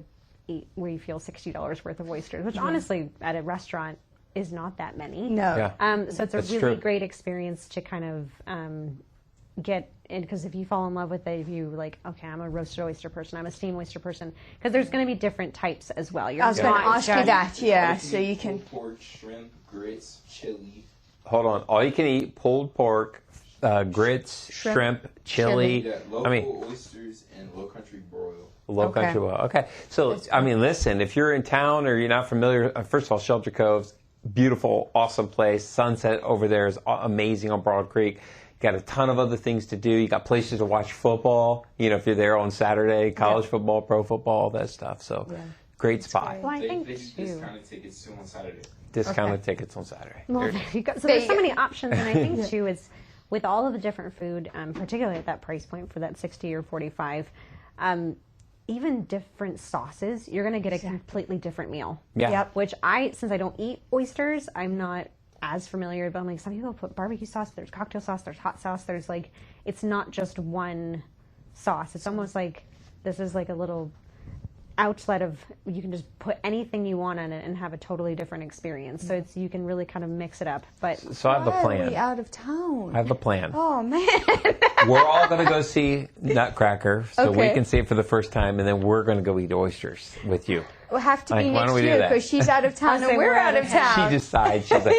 eat where you feel $60 worth of oysters, which honestly at a restaurant is not that many. No. Yeah. So it's a That's really true. great experience to kind of get in, because if you fall in love with it, if you like, okay, I'm a roasted oyster person, I'm a steamed oyster person, because there's going to be different types as well. You're I was going to not ask you just- that, yeah, You so can you eat can... pulled pork, shrimp, grits, chili. Hold on. All you can eat: pulled pork, grits, shrimp, chili. Yeah, local I mean, oysters and low country broil. low Okay. country well. Okay. So, I mean, listen, if you're in town or you're not familiar, first of all, Shelter Cove's beautiful, awesome place. Sunset over there is amazing on Broad Creek. You got a ton of other things to do. You got places to watch football. You know, if you're there on Saturday, college football, pro football, all that stuff. So, great spot. Well, I They think do too. discounted tickets too on Saturday. Discounted tickets on Saturday. Well, There- there you go. So there's so They- many options, and I think too is with all of the different food, particularly at that price point for that 60 or 45, even different sauces, you're going to get a completely different meal. Yeah. Yep. Which since I don't eat oysters, I'm not as familiar. But I'm like, some people put barbecue sauce. There's cocktail sauce. There's hot sauce. There's like, it's not just one sauce. It's almost like this is like a little outlet of you can just put anything you want on it and have a totally different experience. So it's you can really kind of mix it up. But So I have a Why are we plan. out of town? I have a plan. Oh, man. We're all going to go see Nutcracker, so we Okay. can see it for the first time, and then we're going to go eat oysters with you. We'll have to Like, be why next don't we do year that? because she's out of town say and we're we're out of town. She decides. She's like,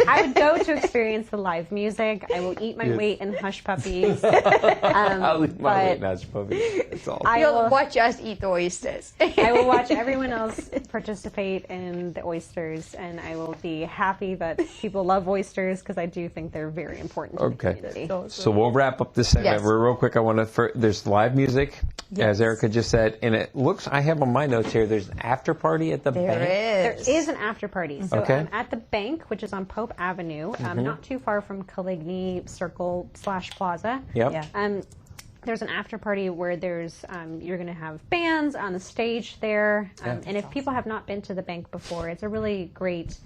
I would go to experience the live music. I will eat my weight in hush puppies. I'll leave my but weight nuts, puppy. That's all. You'll will- watch us eat the oysters. I will watch everyone else participate in the oysters, and I will be happy that people love oysters because I do think they're very important to the Okay. community. So we'll wrap up this segment Yes. real quick. I want to. There's live music, as Erika just said, and it looks. I have on my notes here. There's an after party at the bank. There is an after party. So Okay. at the bank, which is on Pope Avenue, not too far from Coligny Circle / Plaza. Yep. Yeah. There's an after party where there's you're going to have bands on the stage there, and if people have not been to the bank before, it's a really great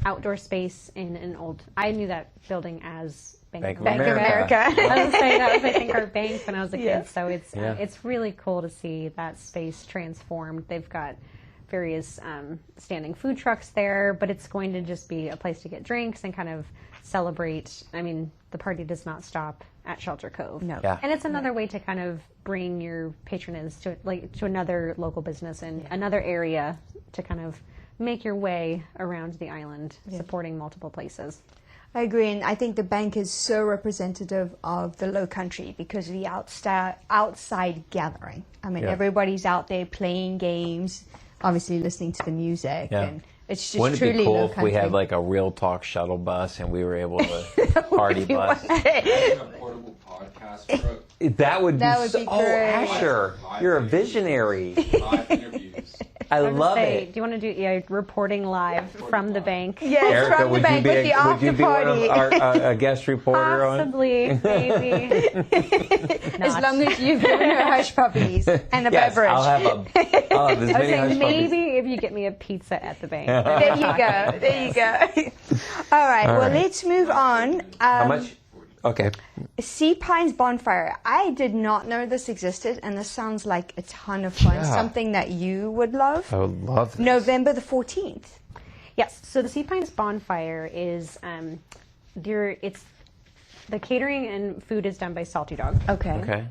outdoor space in an old. I knew that building as Bank of Bank of America. America. I was saying that was I think our bank when I was a kid. Yeah. So it's Yeah. it's really cool to see that space transformed. They've got various standing food trucks there, but it's going to just be a place to get drinks and kind of celebrate. I mean, the party does not stop at Shelter Cove. No. Yeah. And it's another way to kind of bring your patrons to another local business in another area to kind of make your way around the island, supporting multiple places. I agree, and I think the bank is so representative of the Low Country because of the outside gathering. I mean, everybody's out there playing games, obviously listening to the music, and it's just Wouldn't truly it be cool Low if Country. we had like a Real Talk shuttle bus and we were able to party bus? A portable podcast truck. That would be be Oh, great. Asher, you're a visionary. Live interviews. I love Say, it. do you want to do reporting live from the bank? Yes, Erika, from the would bank you be with the would after you be one party. of our a guest reporter on? Possibly, maybe. As long as you've given her hush puppies and a Yes, beverage. I'll have as many hush puppies. Maybe if you get me a pizza at the bank. There you go. There you go. All right. Well, right. let's move on. How much? Okay. Sea Pines Bonfire. I did not know this existed, and this sounds like a ton of fun. Yeah. Something that you would love. I would love this. November the 14th. Yes. So the Sea Pines Bonfire is it's the catering and food is done by Salty Dog. Okay.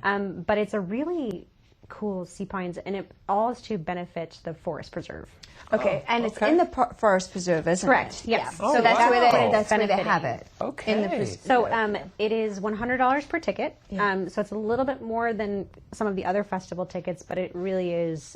But it's a really cool Sea Pines, and it all is to benefit the forest preserve. Okay, and it's in the forest preserve, isn't Correct, it? yes. Yeah. Oh, so that's wow. where they have Benefiting. it. Okay. In the preserve. So it is $100 per ticket. So it's a little bit more than some of the other festival tickets, but it really is.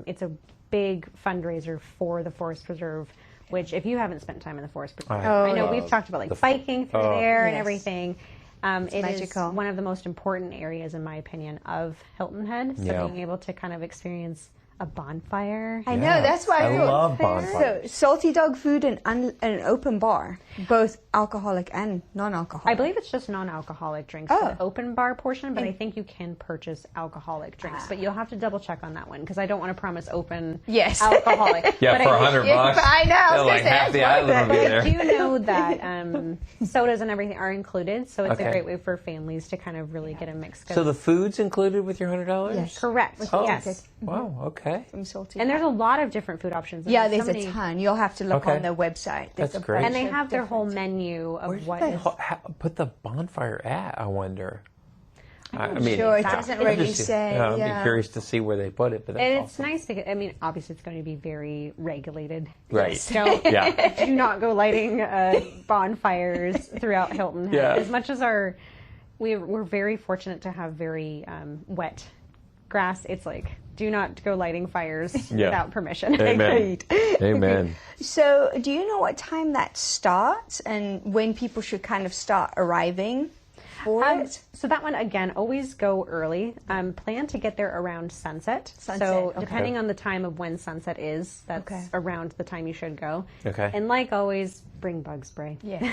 It's a big fundraiser for the forest preserve. Which, if you haven't spent time in the forest preserve, I know we've talked about like biking through there and Yes. everything. It magical. is one of the most important areas, in my opinion, of Hilton Head. So being able to kind of experience a bonfire. I know, that's why I love bonfires. So, Salty Dog food and an open bar, both alcoholic and non-alcoholic. I believe it's just non-alcoholic drinks for the open bar portion, but I think you can purchase alcoholic drinks. But you'll have to double check on that one because I don't want to promise open alcoholic. Yeah, but for I, $100. I know. I was Like gonna say, half the that's island will be I there. do know that sodas and everything are included, so it's a great way for families to kind of really get a mix. So the food's included with your $100? Yes. Correct. Oh, yes. Wow. Okay. From Salty And there's a lot of different food options. Yeah, There's there's so a many- ton. You'll have to look Okay. on their website. There's That's a great. bunch And they of have their whole different- menu of Where did what they is. put the bonfire at, I wonder? I mean, sure, it it's- doesn't I'm really just- say, I'd yeah. be curious to see where they put it. But that's And it's awesome. nice because, I mean, obviously it's going to be very regulated. Right. Don't, Yeah. do not go lighting bonfires throughout Hilton Head. Yeah. As much as we're very fortunate to have very wet grass, it's like, do not go lighting fires without permission. Amen. Amen. So, do you know what time that starts and when people should kind of start arriving for it? So that one, again, always go early. Plan to get there around sunset. Sunset, So okay. depending on the time of when sunset is, that's around the time you should go. Okay. And like always, bring bug spray. Yeah.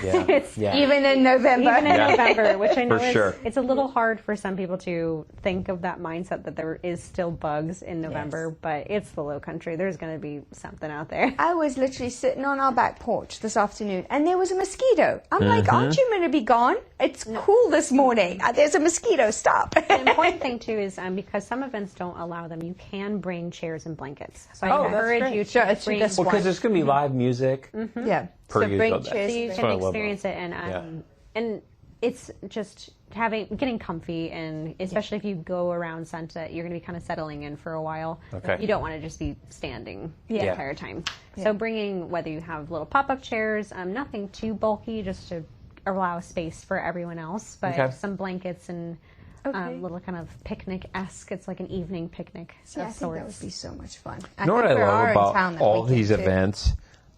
Yeah. Even in November. Even in November, which I know For is sure. it's a little hard for some people to think of that mindset that there is still bugs in November, but it's the Low Country. There's going to be something out there. I was literally sitting on our back porch this afternoon and there was a mosquito. I'm like, aren't you going to be gone? It's cool this morning. There's a mosquito. Stop. The important thing too is because some events don't allow them, you can bring chairs and blankets. So I encourage you Sure, to it's bring. just Well, because there's going to be live music. Yeah. Per So bring usual. chairs. So you That's what I can love experience it, and it's just getting comfy, and especially if you go around sunset, you're going to be kind of settling in for a while. Okay. You don't want to just be standing the Yeah. entire time. So bringing, whether you have little pop-up chairs, nothing too bulky, just to allow space for everyone else, but some blankets and little kind of picnic-esque. It's like an evening picnic Yeah, I of think that sorts. would be so much fun. You know what I think we are love in about town that all weekend, these too. events?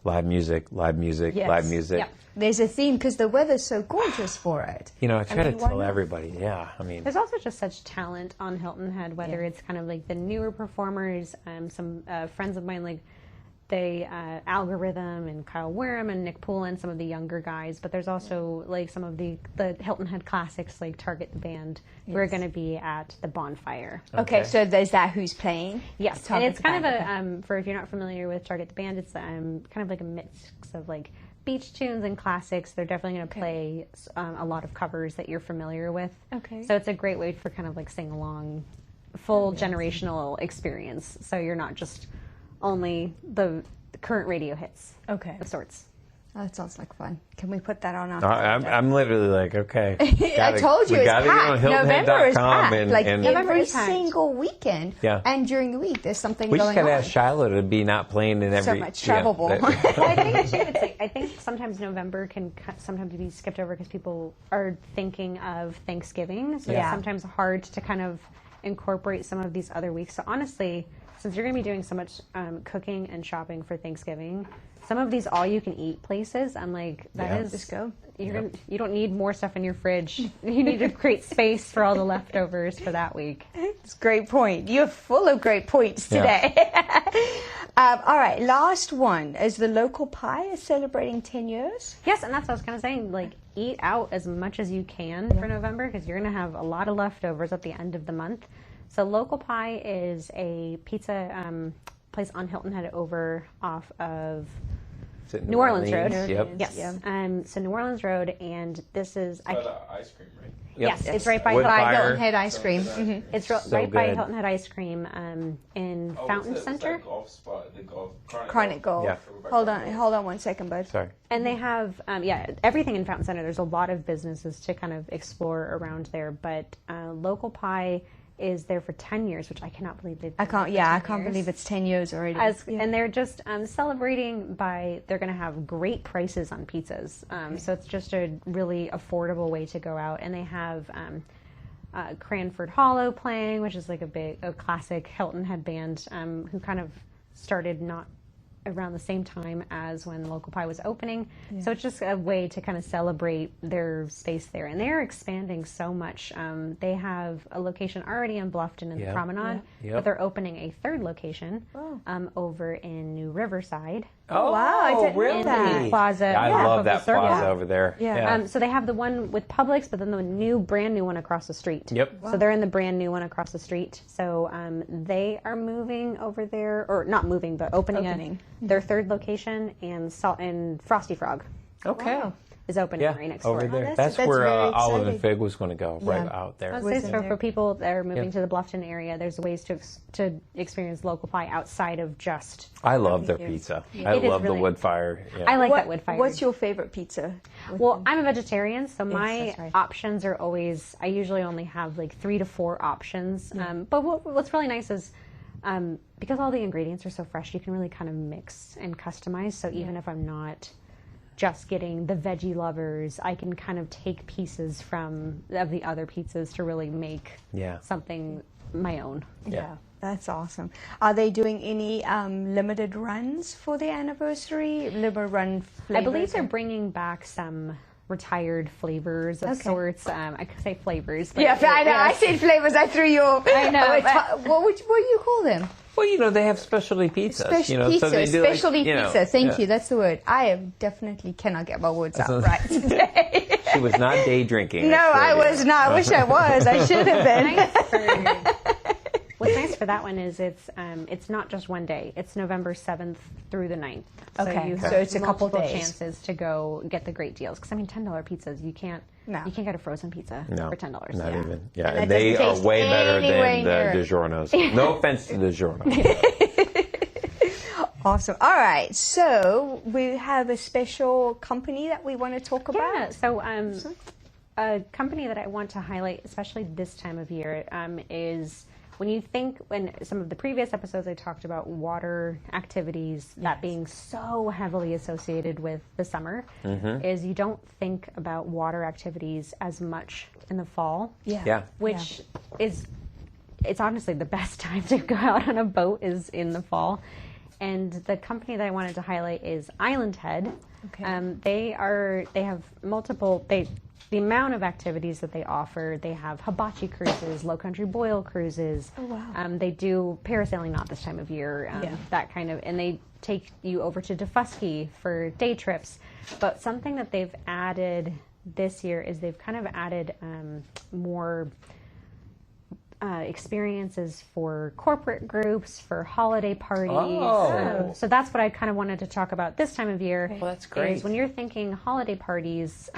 Live music, live music, Yes. live music. Yeah. There's a theme because the weather's so gorgeous for it. You know, I try to mean, why tell not? everybody. Yeah, I mean, There's also just such talent on Hilton Head, whether it's kind of like the newer performers, some friends of mine, like they Algorithm and Kyle Wareham and Nick Poulin, some of the younger guys, but there's also like some of the Hilton Head classics like Target the Band. We're going to be at the bonfire. Okay, so there's that who's playing? Yes, Target and it's the kind Band, of a, for if you're not familiar with Target the Band, it's kind of like a mix of like beach tunes and classics. They're definitely going to play a lot of covers that you're familiar with. Okay. So it's a great way for kind of like sing along, full generational experience. So you're not just only the current radio hits. Okay. Of sorts. Oh, that sounds like fun. Can we put that on our I'm literally like, okay. I told you, it's packed. November is packed. Every is packed. single weekend. Yeah. And during the week, there's something We going on. just got to ask Shiloh to be not playing in every... So much travelable. I think sometimes November can sometimes be skipped over because people are thinking of Thanksgiving. So it's sometimes hard to kind of incorporate some of these other weeks. So honestly, since you're going to be doing so much cooking and shopping for Thanksgiving, some of these all-you-can-eat places, I'm like, Just go. You don't need more stuff in your fridge. You need to create space for all the leftovers for that week. It's a great point. You're full of great points today. All right, last one. Is the local pie is celebrating 10 years? Yes, and that's what I was kind of saying. Like, eat out as much as you can for November because you're going to have a lot of leftovers at the end of the month. So Local Pie is a pizza place on Hilton Head over off of New Orleans Road. Yep. Yes. So New Orleans Road, and this is... By the ice cream, right? Yes, it's right by Hilton Head Ice Cream. Mm-hmm. It's right by Hilton Head Ice Cream in Fountain Center. That golf spot, the golf, Chronic Golf. Yeah. Hold on 1 second, bud. Sorry. And they have, everything in Fountain Center. There's a lot of businesses to kind of explore around there, but Local Pie is there for 10 years, which I cannot believe they've. I can't believe it's 10 years already. And they're just celebrating they're going to have great prices on pizzas. So it's just a really affordable way to go out. And they have Cranford Hollow playing, which is like a classic Hilton Head band who kind of started not around the same time as when Local Pie was opening. Yeah. So it's just a way to kind of celebrate their space there. And they're expanding so much. They have a location already in Bluffton in the Promenade, but they're opening a third location over in New Riverside. Oh, wow, I didn't really? know that. Plaza. I love that plaza over there. Yeah. So they have the one with Publix, but then the brand new one across the street. Yep. So they're in the brand new one across the street. So they are moving over there, or not moving, but opening. Their third location in Frosty Frog. Okay. Wow. Is opening right next door. Over there. That's where very Olive and exciting. Fig was going to go, right out there. I was say, for people that are moving to the Bluffton area, there's ways to experience Local Pie outside of just. I love their pizza. I love the wood fire. Yeah. I like that wood fire. What's your favorite pizza? Well, I'm a vegetarian, so my that's right. options are always, I usually only have like 3 to 4 options. But what's really nice is because all the ingredients are so fresh, you can really kind of mix and customize. So even if I'm not just getting the veggie lovers, I can kind of take pieces of the other pizzas to really make something my own. Yeah, that's awesome. Are they doing any limited runs for the anniversary? Limited run flavors? I believe they're bringing back some retired flavors of sorts. I could say flavors. But I know. I said flavors. I threw you. I know. What do you call them? Well, they have specialty pizzas. Pizza, so they do specialty pizza. Thank you. That's the word. I definitely cannot get my words out right today. She was not day drinking. No, I was not. I wish I was. I should have been. What's nice for that one is it's not just one day. It's November 7th through the 9th. So you have it's a couple multiple days. chances to go get the great deals. Because $10 pizzas, you can't get a frozen pizza for $10. Not even. Yeah, And and that they doesn't are taste way better anywhere than the near. DiGiorno's. No offense to DiGiorno. Awesome. All right. So we have a special company that we want to talk about. Yeah. So a company that I want to highlight, especially this time of year, is when some of the previous episodes I talked about water activities, that being so heavily associated with the summer, is you don't think about water activities as much in the fall. Yeah. Which is, it's honestly the best time to go out on a boat is in the fall. And the company that I wanted to highlight is Island Head. Okay. They have multiple, the amount of activities that they offer, they have hibachi cruises, low country boil cruises. Oh, wow. They do parasailing, not this time of year, that kind of, and they take you over to Defusky for day trips. But something that they've added this year is they've kind of added more experiences for corporate groups, for holiday parties. Oh. So that's what I kind of wanted to talk about this time of year. Well, that's great. Is when you're thinking holiday parties,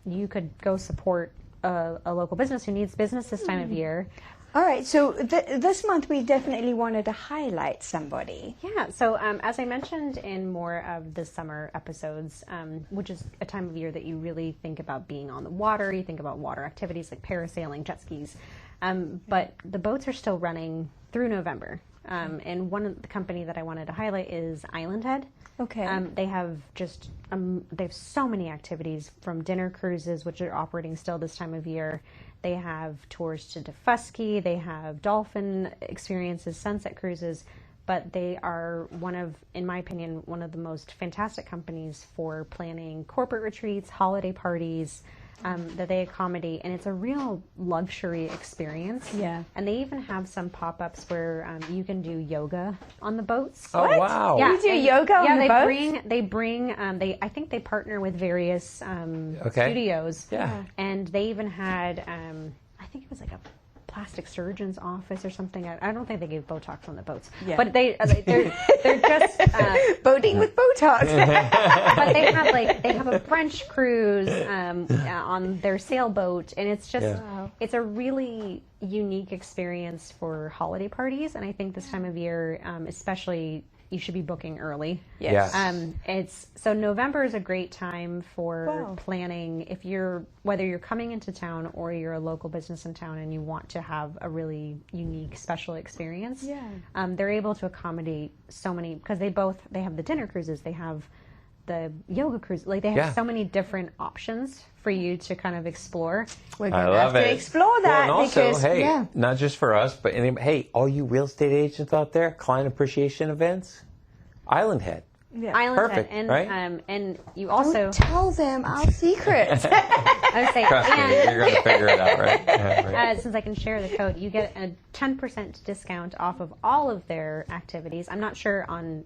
you could go support a local business who needs business this time of year. All right, so this month we definitely wanted to highlight somebody. Yeah, so as I mentioned in more of the summer episodes, which is a time of year that you really think about being on the water, you think about water activities like parasailing, jet skis, but the boats are still running through November. And one of the company that I wanted to highlight is Island Head. Okay. They have just they have so many activities, from dinner cruises, which are operating still this time of year. They have tours to Defusky. They have dolphin experiences, sunset cruises. But they are in my opinion, one of the most fantastic companies for planning corporate retreats, holiday parties, that they accommodate, and it's a real luxury experience. Yeah. And they even have some pop-ups where you can do yoga on the boats. Oh, What? wow. Yeah, You do yoga on the boats? I think they partner with various studios. Yeah. And they even had, I think it was like a plastic surgeon's office or something. I don't think they gave Botox on the boats. Yeah. But they're just Boating with Botox. but they have a French cruise on their sailboat, and it's just it's a really unique experience for holiday parties. And I think this time of year, especially, you should be booking early. Yes. So November is a great time for planning. Whether you're coming into town or you're a local business in town and you want to have a really unique, special experience. Yeah. They're able to accommodate so many, because they have the dinner cruises, they have the yoga cruise, like they have so many different options for you to kind of explore. We're going to have to explore that. Well, and also, because, not just for us, but all you real estate agents out there, client appreciation events, Island Head. Yeah. Island Perfect, Head, right? And you also Don't tell them our secrets. I would say, Trust me, you're going to figure it out, right? Yeah, right. Since I can share the code, you get a 10% discount off of all of their activities. I'm not sure on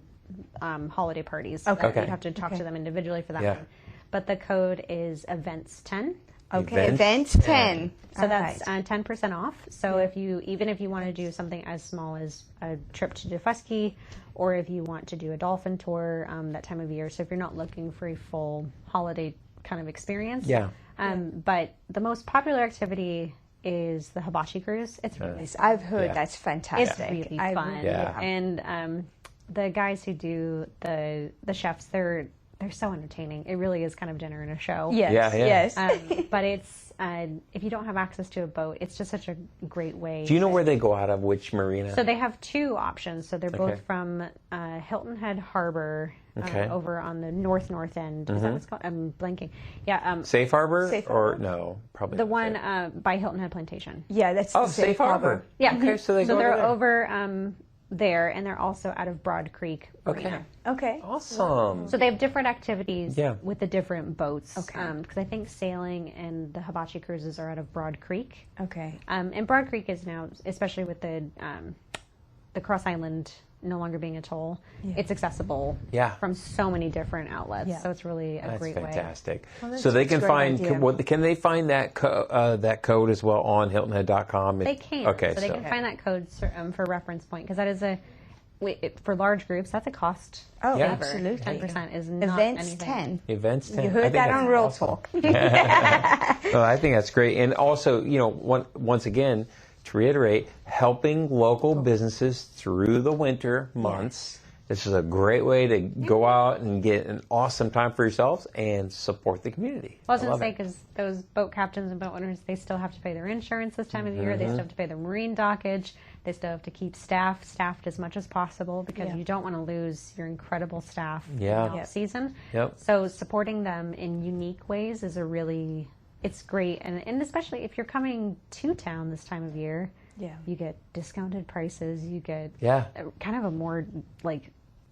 holiday parties. Okay. You'd have to talk to them individually for that one. But the code is events10. Okay, events 10. So that's 10% off. So if you want to do something as small as a trip to Defusky, or if you want to do a dolphin tour that time of year. So if you're not looking for a full holiday kind of experience. But the most popular activity is the hibachi cruise. It's really Yes, I've heard that's fantastic. It's really fun. And the guys who do the chefs, they're so entertaining. It really is kind of dinner and a show. Yes. But it's if you don't have access to a boat, it's just such a great way. Do you know where they go out of, which marina? So they have two options. So they're both from Hilton Head Harbor over on the north end. Is that what's called? I'm blanking. Yeah. Safe Harbor? Safe Harbor? Or no, probably the not one Safe. By Hilton Head Plantation. Yeah, that's Safe Harbor. Yeah. Okay, so they go they're over over there, and they're also out of Broad Creek Marina. Okay. Awesome. So they have different activities with the different boats. Okay. Because I think sailing and the hibachi cruises are out of Broad Creek. Okay. And Broad Creek is now, especially with the Cross Island no longer being a toll, it's accessible from so many different outlets. Yeah. So it's really a great way. That's fantastic. Well, so they can find, idea. can they find that code as well on hiltonhead.com? They can. Okay. So they can find that code for reference point, because that is for large groups, that's a cost. Oh, Yeah. absolutely. 10% is not Events anything. 10. Events 10. You I heard think that that's on Real awesome. Talk. Well, I think that's great. And also, once again, to reiterate, helping local businesses through the winter months. This is a great way to go out and get an awesome time for yourselves and support the community. I was going to say, because those boat captains and boat owners, they still have to pay their insurance this time of the year. They still have to pay their marine dockage. They still have to keep staffed as much as possible, because you don't want to lose your incredible staff all season. Yep. So supporting them in unique ways is it's great. And especially if you're coming to town this time of year, you get discounted prices. You get kind of a more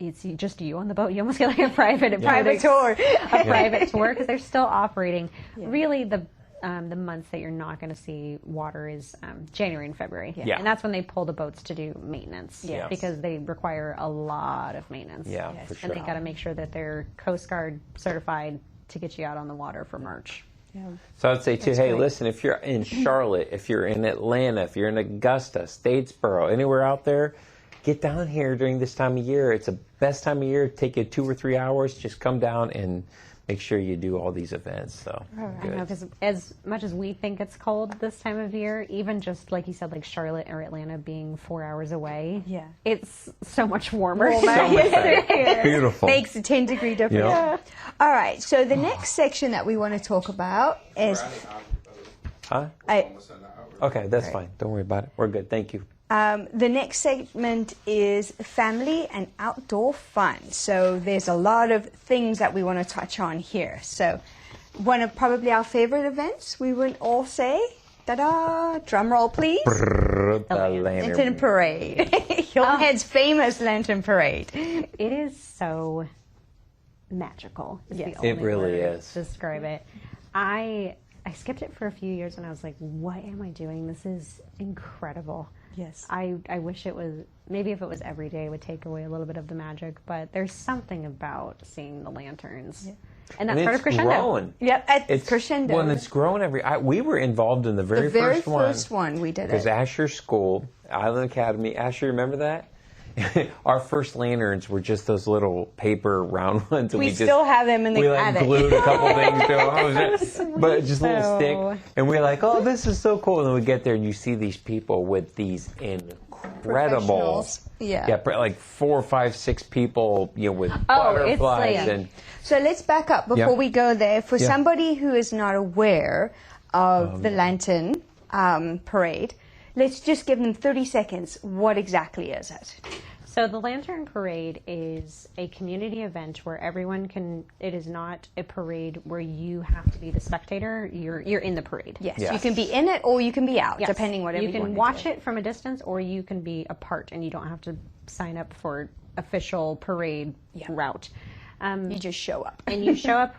it's just you on the boat. You almost get like a private tour, because they're still operating. Really, the months that you're not going to see water is January and February, and that's when they pull the boats to do maintenance, because they require a lot of maintenance. For sure. And they got to make sure that they're Coast Guard certified to get you out on the water for March. So I'd say too, listen, if you're in Charlotte, if you're in Atlanta, if you're in Augusta, Statesboro, anywhere out there, get down here during this time of year. It's the best time of year. Take you 2 or 3 hours. Just come down and make sure you do all these events. So I know, because as much as we think it's cold this time of year, even just like you said, like Charlotte or Atlanta being 4 hours away, it's so much warmer. So much better. Beautiful. Makes a 10-degree difference. Yeah. All right, so the next section that we want to talk about is... Okay, that's fine. Don't worry about it. We're good. Thank you. The next segment is family and outdoor fun. So there's a lot of things that we want to touch on here. So one of probably our favorite events, we would all say, ta-da, drum roll please. The Lantern Parade. Hilton Head's famous Lantern Parade. It is so magical. Yes. The It only really word is. to describe it. I skipped it for a few years and I was like, what am I doing? This is incredible. Yes. I wish it was, maybe if it was every day, it would take away a little bit of the magic, but there's something about seeing the lanterns. Yeah. And that's part of Crescendo. Growing. Yep, it's Crescendo. Well, and it's grown we were involved in the very first one we did it. Because Asher's school, Island Academy, Asher, remember that? Our first lanterns were just those little paper round ones. We still have them in the attic. We glued a couple things to them, but just a little stick. And we're like, oh, this is so cool. And then we get there and you see these people with these incredible, like 4, 5, 6 people, with butterflies and. So let's back up before we go there. For somebody who is not aware of the lantern parade, let's just give them 30 seconds. What exactly is it? So the Lantern Parade is a community event where everyone can, it is not a parade where you have to be the spectator, you're in the parade. Yes. You can be in it or you can be out, yes. depending whatever you can want watch to do. it from a distance or you can be a part and you don't have to sign up for official parade route. You just show up. And you show up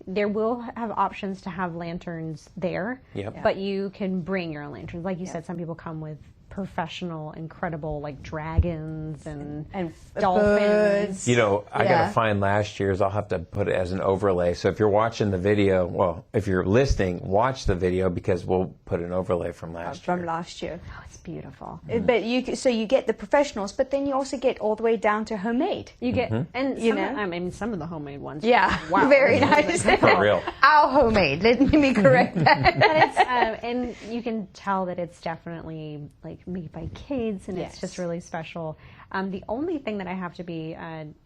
there will have options to have lanterns there, but you can bring your own lanterns. Like you said, some people come with professional, incredible, like dragons and dolphins. Birds. I got to find last year's. I'll have to put it as an overlay. So if you're watching the video, well, if you're listening, watch the video because we'll put an overlay from last year. From last year. Oh, it's beautiful. But you get the professionals, but then you also get all the way down to homemade. You get, and some of the homemade ones. Yeah, wow, very nice. For real. Our homemade. Let me correct that. And you can tell that it's definitely like made by kids, and it's just really special. The only thing that I have to be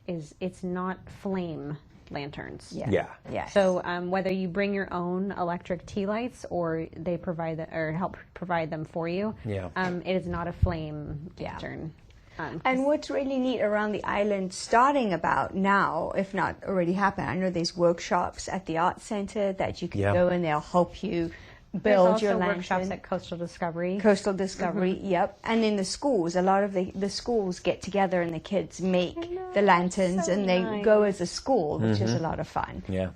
is it's not flame lanterns. Yeah. So whether you bring your own electric tea lights or they provide or help provide them for you, it is not a flame lantern. And what's really neat around the island, starting about now, if not already happened, I know there's workshops at the Arts Center that you can go and they'll help you build your lantern. Workshops at Coastal Discovery. Coastal Discovery, yep. And in the schools, a lot of the schools get together and the kids make the lanterns and they go as a school, which is a lot of fun. Yeah.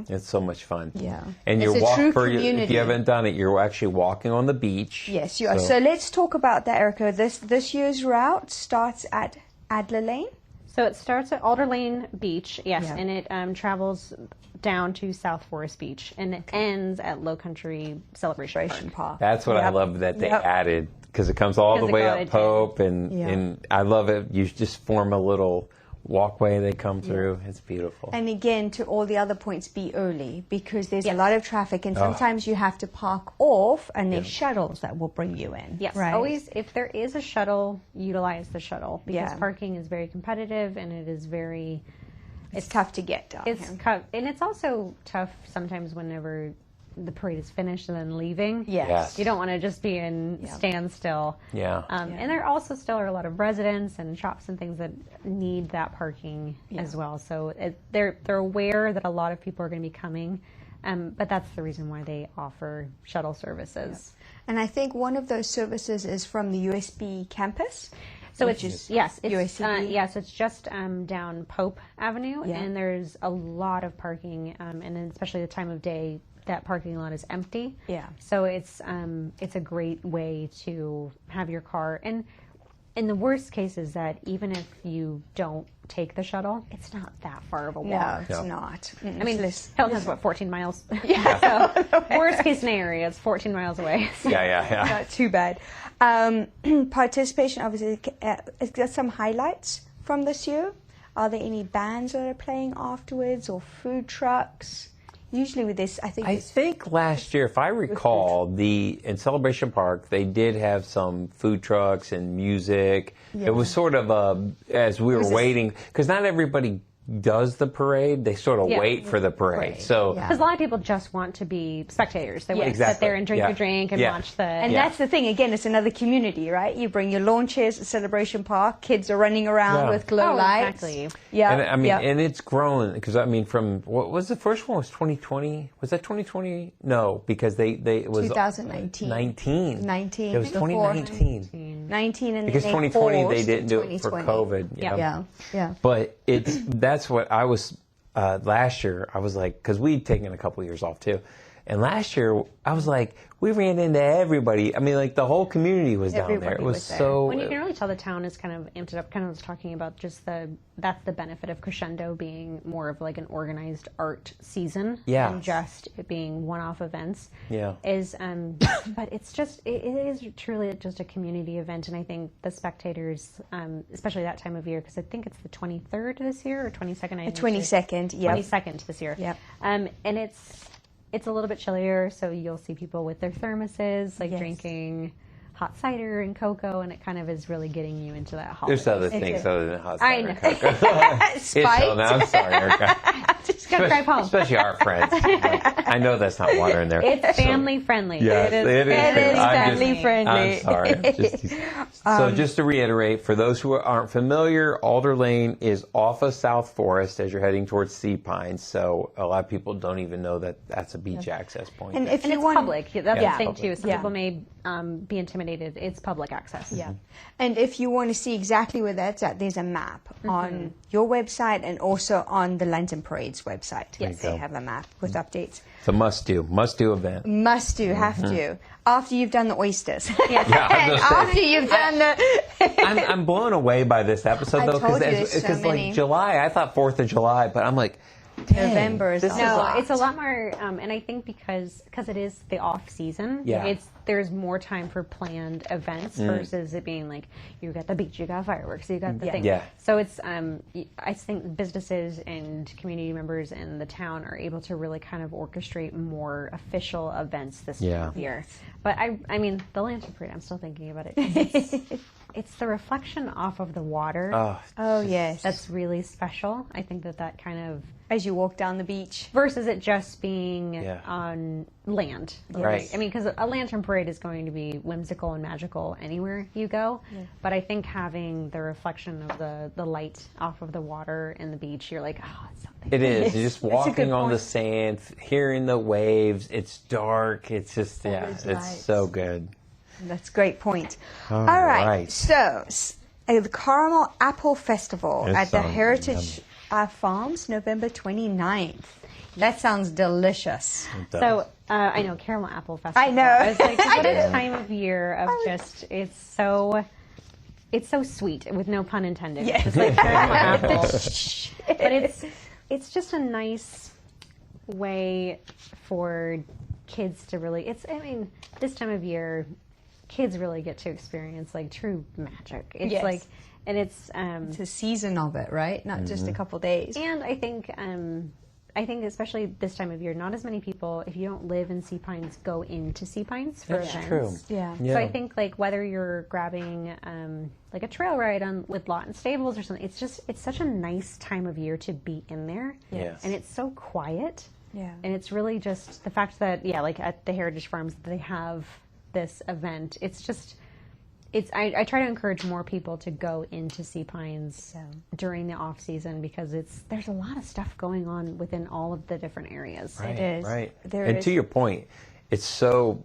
It's so much fun. Yeah. And it's a true community. If you haven't done it, you're actually walking on the beach. Yes, you are. So let's talk about that, Erika. This year's route starts at Adler Lane. So it starts at Alder Lane Beach, and it travels down to South Forest Beach, and it ends at Low Country Celebration Park. That's what I love that they added, because it comes all the way up Pope, and I love it. You just form a little walkway they come through. It's beautiful. And again, to all the other points, be early, because there's a lot of traffic, and sometimes you have to park off, and there's shuttles that will bring you in. Yes, right? Always, if there is a shuttle, utilize the shuttle, because parking is very competitive, and it is very... It's tough to get down. And it's also tough sometimes whenever the parade is finished and then leaving. Yes. You don't want to just be in standstill. And there also still are a lot of residents and shops and things that need that parking as well. So they're aware that a lot of people are going to be coming, but that's the reason why they offer shuttle services. And I think one of those services is from the USB campus. So it's USCB. So it's just down Pope Avenue, and there's a lot of parking, and especially the time of day, that parking lot is empty. So it's a great way to have your car. And in the worst case is that even if you don't take the shuttle, it's not that far of a walk. No, it's not. I mean, Hilton has 14 miles? So worst case scenario, it's 14 miles away. So. Not too bad. Participation, obviously, it's got some highlights from this year. Are there any bands that are playing afterwards or food trucks? Usually with this, I think last year, if I recall, in Celebration Park, they did have some food trucks and music. Yeah. It was sort of as we were waiting, because not everybody does the parade, they sort of wait for the parade. So because a lot of people just want to be spectators. They want to sit there and drink your drink and watch the... And that's the thing, again, it's another community, right? You bring your lawn chairs at Celebration Park, kids are running around with glow lights. Exactly. Yeah. And I mean, and it's grown, because I mean, from, what was the first one? Was 2020? Was that 2020? No, because it was 2019. 19. It was 2019. 19 and because 2020 they didn't do it for COVID. Yeah. But that's what I was last year. I was like, because we'd taken a couple of years off too, and last year I was like, we ran into everybody. I mean, like the whole community was down there. It was so. When you can really tell the town is kind of amped up. Kind of was talking about just that's the benefit of Crescendo being more of like an organized art season, and just it being one-off events. Yeah. But it is truly just a community event, and I think the spectators, especially that time of year, because I think it's the 23rd this year or 22nd. The 22nd, yeah. 22nd this year. Yep. And it's a little bit chillier, so you'll see people with their thermoses, like drinking hot cider and cocoa, and it kind of is really getting you into that holiday. There's other things other than hot cider and cocoa. Spiked. I'm sorry, Erika. Just gotta drive home. Especially our friends. Like, I know that's not water in there. It's family friendly. Yes, it is family friendly. I'm sorry. So just to reiterate, for those who aren't familiar, Alder Lane is off of South Forest as you're heading towards Sea Pines. So a lot of people don't even know that that's a beach access point. And if it's public, that's the thing too. Some people may be intimidated. It's public access. Yeah. And if you want to see exactly where that's at, there's a map on your website and also on the Lantern Parade's website. Yes, they have a map with updates. It's a must-do event. Must-do, have to. After you've done the oysters. Yeah, and after you've done the... I'm blown away by this episode, though, because like July, I thought 4th of July, but I'm like, November is it's a lot more, and I think because it is the off season, there's more time for planned events versus it being like you got the beach, you got fireworks, you got the thing. Yeah. So it's I think businesses and community members in the town are able to really kind of orchestrate more official events this year. But I mean the Lantern Parade, I'm still thinking about it. It's the reflection off of the water. Oh yes, that's really special. I think that kind of as you walk down the beach versus it just being on land. Right. I mean, because a lantern parade is going to be whimsical and magical anywhere you go. Yeah. But I think having the reflection of the light off of the water and the beach, you're like, oh, it's something. It is. You're just walking on the sand, hearing the waves. It's dark. It's just, it's so good. That's a great point. All right. So, the Caramel Apple Festival at the Heritage Farms, November 29th. That sounds delicious. So, I know, Caramel Apple Festival. I know. I was like, what a time of year of just, it's so sweet, with no pun intended. Yes. It's like caramel apple. But it's just a nice way for kids to really, this time of year, kids really get to experience like true magic. It's like, and it's a season of it, right? Not just a couple days. And I think especially this time of year, not as many people, if you don't live in Sea Pines, go into Sea Pines for events. That's true. Yeah. So I think like whether you're grabbing like a trail ride with Lawton Stables or something, it's such a nice time of year to be in there. Yes. And it's so quiet. Yeah. And it's really just the fact that like at the Heritage Farms they have this event. I try to encourage more people to go into Sea Pines during the off season because there's a lot of stuff going on within all of the different areas. Right, it is. Right. And to your point, it's so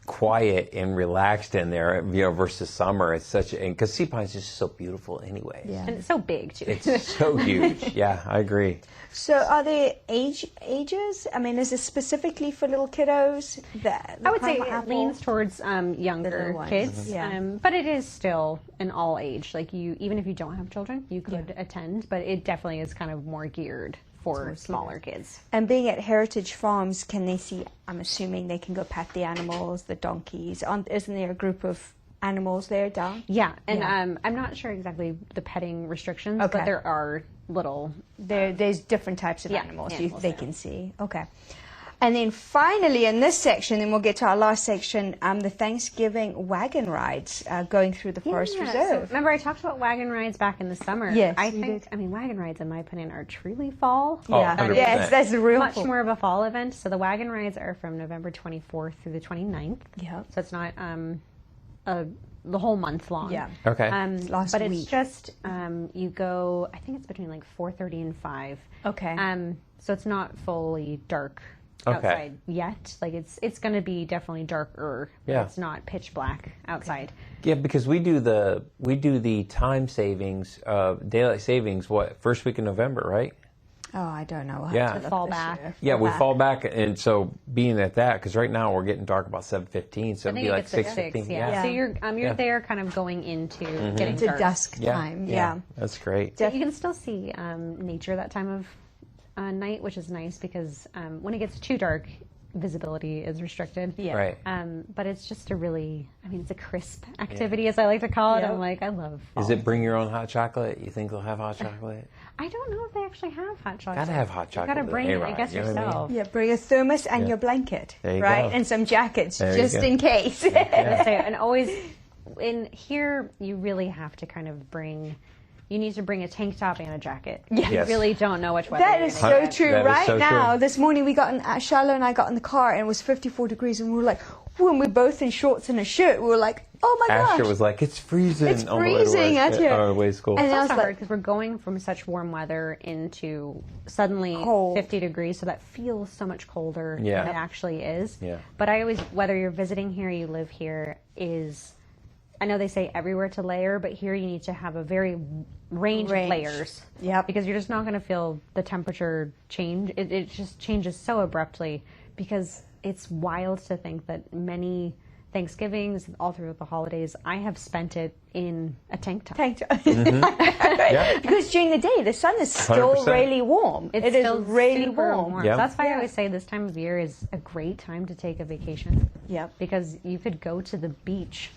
quiet and relaxed in there, versus summer. It's because Sea Pines is just so beautiful anyway. Yeah. And it's so big too. It's so huge. Yeah, I agree. So are there ages? I mean, is this specifically for little kiddos? I would say it leans towards younger kids, but it is still an all age. Like even if you don't have children, you could attend, but it definitely is kind of more geared for smaller kids. And being at Heritage Farms, can they see, I'm assuming they can go pet the animals, the donkeys. Isn't there a group of animals there down? Yeah, and I'm not sure exactly the petting restrictions, but there are little... There's different types of animals they there. can see. Okay. And then finally in this section, then we'll get to our last section, the Thanksgiving wagon rides going through the Forest So Reserve. remember I talked about wagon rides back in the summer? Yes, I you think, did. I mean, wagon rides in my opinion are truly fall. Oh, 100%. Yes, that's the real Much more of a fall event. So the wagon rides are from November 24th through the 29th. Yeah. So it's not the whole month long. Yeah. Okay. Last but week. it's just you go. I think it's between like 4:30 and 5. Okay. So it's not fully dark outside yet. Like it's going to be definitely darker. Yeah. It's not pitch black outside. Yeah, because we do the time savings, daylight savings. First week in November, right? Oh, I don't know. We'll Yeah. have to look Fall this back. year. Yeah, we fall back, and so being at that, because right now we're getting dark about 7:15, so I it'd think be it like gets to 6:15. 6. Yeah. So you're there, kind of going into getting To dark. dusk time. Yeah. That's great. But you can still see nature that time of night, which is nice because when it gets too dark, visibility is restricted. Yeah. Right. But it's just it's a crisp activity, as I like to call it. Yep. I'm like, I love fall. Is it bring your own hot chocolate? You think they'll have hot chocolate? I don't know if they actually have hot chocolate. Gotta have hot chocolate. You gotta bring it, I guess, you know what I mean? yourself. Yeah, bring a thermos and your blanket, There you right? go. And some jackets, There you just go. in case. And always, in here, you really have to kind of bring... You need to bring a tank top and a jacket. Yes. You really don't know which weather That you're is gonna so get. true. That is Right so now, true. this morning Charlotte and I got in the car and it was 54 degrees and we were like, when we're both in shorts and a shirt, we were like, oh my gosh. Asher was like, it's freezing. It's on the way to freezing work, out here. on the way to school. And It's I was also like- hard because we're going from such warm weather into suddenly Cold. 50 degrees, so that feels so much colder Yeah. than it actually is. Yeah. But I always, whether you're visiting here, you live here, I know they say everywhere to layer, but here you need to have a very range of layers. Yep. Because you're just not going to feel the temperature change. It just changes so abruptly because it's wild to think that many Thanksgivings, all through the holidays, I have spent it in a tank top. Tank top. Yeah. Because during the day, the sun is still 100%. really warm. It's It is still really super warm. Yeah. So that's why I always say this time of year is a great time to take a vacation. Yep. Because you could go to the beach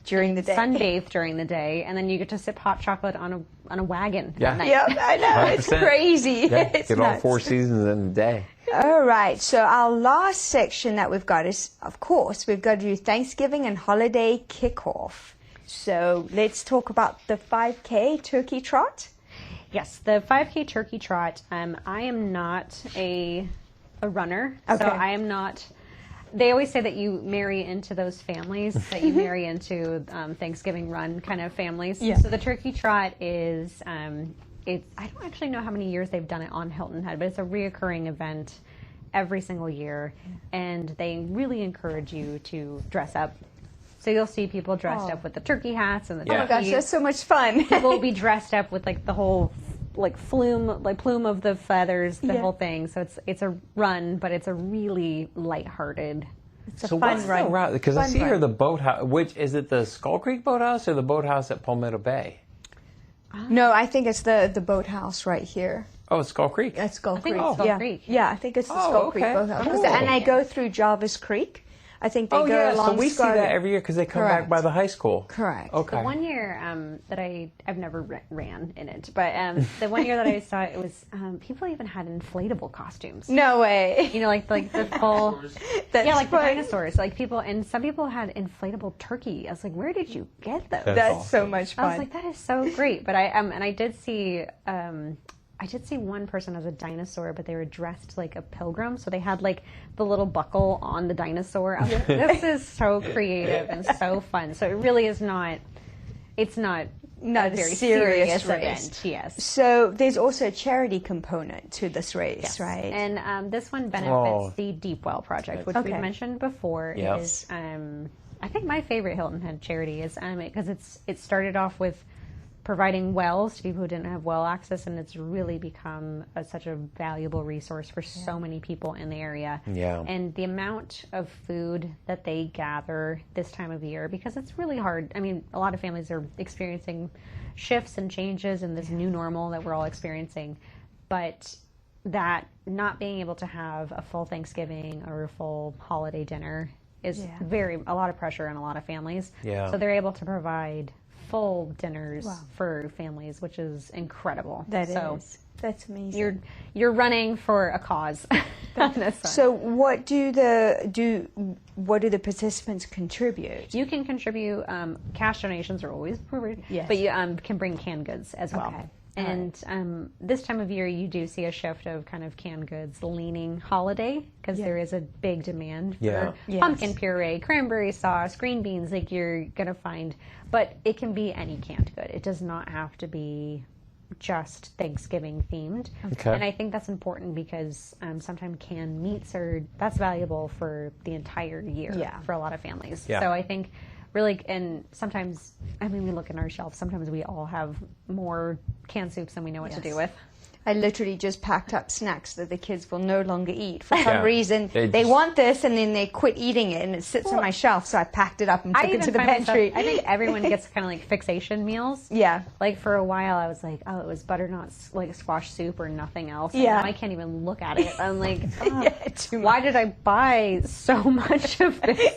During the day. sunbathe during the day, and then you get to sip hot chocolate on a wagon Yeah. at night. Yep, I know. It's 100%. crazy. Yeah, It's get all nuts. 4 seasons in a day. All right, so our last section that we've got is, of course, we've got to do Thanksgiving and holiday kickoff. So let's talk about the 5K turkey trot. Yes, the 5K turkey trot. I am not a runner, Okay. so I am not. They always say that you marry into those families, that you marry into Thanksgiving run kind of families. Yeah. So the turkey trot is, I don't actually know how many years they've done it on Hilton Head, but it's a reoccurring event every single year, and they really encourage you to dress up. So you'll see people dressed up with the turkey hats and the Oh my gosh, turkey. that's so much fun. People will be dressed up with like the whole plume of the feathers, the Yeah. whole thing. So it's a run, but it's a really lighthearted. It's a So fun what's the run. route? Because I Fun see here run. the boathouse. Which is it? The Skull Creek Boathouse or the boathouse at Palmetto Bay? No, I think it's the boathouse right here. Oh, it's Skull Creek. That's Skull think Creek. it's Skull yeah. Creek. Yeah, I think it's the Oh, Skull Creek okay. boathouse. Cool. And they go through Jarvis Creek. I think they Oh go yeah, along so we see Scarlet. that every year because they come Correct. back by the high school. Correct. Okay. The one year that I've never ran in it, but the one year that I saw it, it was people even had inflatable costumes. No way. You know, like the full. That's Yeah, like the fun. dinosaurs. Like people, and some people had inflatable turkey. I was like, where did you get those? That's so much fun. I was like, that is so great. But I did see one person as a dinosaur, but they were dressed like a pilgrim. So they had like the little buckle on the dinosaur. I was like, this is so creative and so fun. So it really is not. It's not Not a very serious serious race. event. Yes. So there's also a charity component to this race, Yes. right? And this one benefits Oh. the Deep Well Project, which Okay. we've mentioned before. Yep. Is I think my favorite Hilton Head charity is because it started off with providing wells to people who didn't have well access, and it's really become such a valuable resource for so many people in the area. Yeah. And the amount of food that they gather this time of year, because it's really hard. I mean, a lot of families are experiencing shifts and changes in this new normal that we're all experiencing, but that not being able to have a full Thanksgiving or a full holiday dinner is a lot of pressure on a lot of families. Yeah. So they're able to provide full dinners for families, which is incredible. That's amazing. You're running for a cause. So what do the participants contribute? You can contribute. Cash donations are always preferred, but you can bring canned goods as well. Okay. And this time of year, you do see a shift of kind of canned goods leaning holiday, because there is a big demand for pumpkin puree, cranberry sauce, green beans. Like you're gonna find, but it can be any canned good. It does not have to be just Thanksgiving themed. Okay. And I think that's important because sometimes canned meats that's valuable for the entire year for a lot of families. Yeah. So I think really, and sometimes, I mean, we look in our shelves, sometimes we all have more canned soups than we know what to do with. I literally just packed up snacks that the kids will no longer eat. For some reason, they want this, and then they quit eating it, and it sits on my shelf, so I packed it up and took it to the pantry. I think everyone gets kind of like fixation meals. Yeah. Like for a while, I was like, oh, it was butternut like squash soup or nothing else. And Yeah. now I can't even look at it. I'm like, oh, why did I buy so much of this?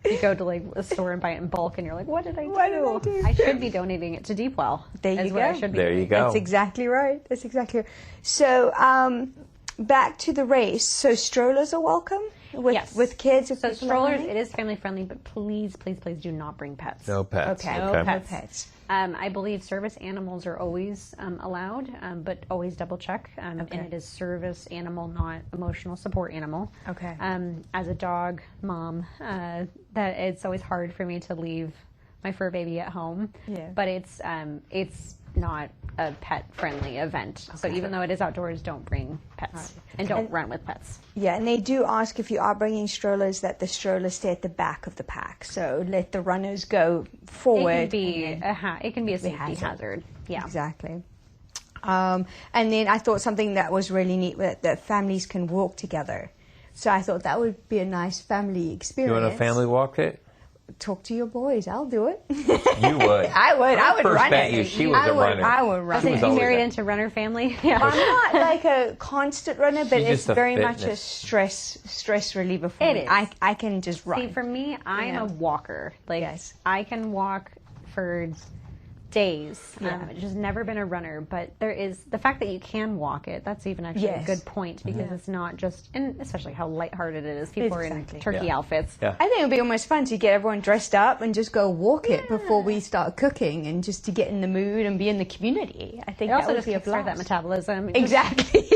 You go to like a store and buy it in bulk, and you're like, "What did I do? I should be donating it to Deep Well." There you go. There you go. That's exactly right. That's exactly right. So, back to the race. So strollers are welcome with kids. So strollers, it is family friendly, but please, please, please do not bring pets. No pets. Okay. No pets. Pets. I believe service animals are always allowed, but always double check. And it is service animal, not emotional support animal. Okay. As a dog mom, that it's always hard for me to leave my fur baby at home. Yeah. But it's not a pet friendly event. So even though it is outdoors, don't bring pets and don't run with pets. Yeah, and they do ask if you are bringing strollers that the strollers stay at the back of the pack. So let the runners go forward. It can be a safety hazard. Yeah. Exactly. And then I thought something that was really neat that families can walk together. So I thought that would be a nice family experience. You want a family walk it? Talk to your boys. I'll do it. You would. I would first run met it. you, she was a runner. I would run I it. think you married into runner family. Yeah. I'm not like a constant runner, but She's it's just a very much a fitness. stress reliever for It me. is. I can just run. See, for me, I'm a walker. Like, Yes. I can walk for days. Just never been a runner, but there is the fact that you can walk it. That's even actually a good point, because it's not just, and especially how lighthearted it is. People are in turkey outfits. Yeah. I think it would be almost fun to get everyone dressed up and just go walk it before we start cooking, and just to get in the mood and be in the community. I think It that also would just be a kickstart that blast. metabolism. Exactly.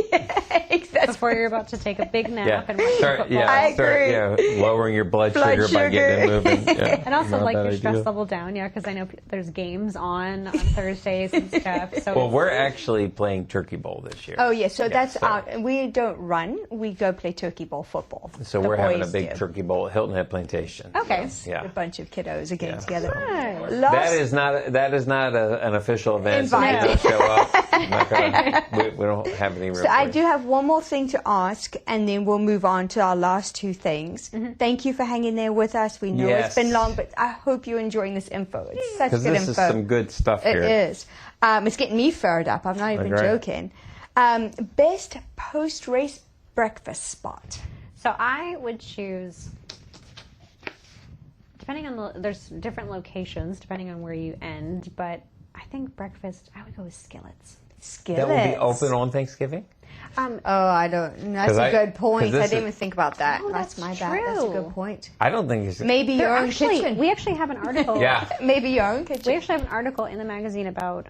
Before you're about to take a big nap and watch Start, football. I agree. lowering your blood sugar by getting it moving. Yeah. And also, Not a like, bad your stress idea. level down, because I know there's games on Thursdays and stuff. So Well, we're actually playing Turkey Bowl this year. Oh, yeah, so that's so- out. We don't run. We go play turkey bowl football. So The we're having a boys big do. Turkey Bowl at Hilton Head Plantation. Okay. Yeah. A bunch of kiddos are getting together. Nice. That is not an official event. So you Invited. don't show up. I'm not gonna, we don't have any room. So I for do you. have one more thing to ask, and then we'll move on to our last two things. Thank you for hanging there with us. We know Yes. it's been long, but I hope you're enjoying this info. It's such Because good this info. is some good stuff It here. is. It's getting me fired up. I'm not even Agree. joking. Best post-race breakfast spot. So I would choose, depending on there's different locations depending on where you end, but I think breakfast, I would go with Skillets. Skillets. That will be open on Thanksgiving? Oh, I don't. That's 'Cause a I- good point. 'cause I this didn't is- even think about that. Oh, that's that's my bad. That's a true. good point. I don't think it's... Maybe your own kitchen. We actually have an article. Yeah. Maybe your own kitchen. We actually have an article in the magazine about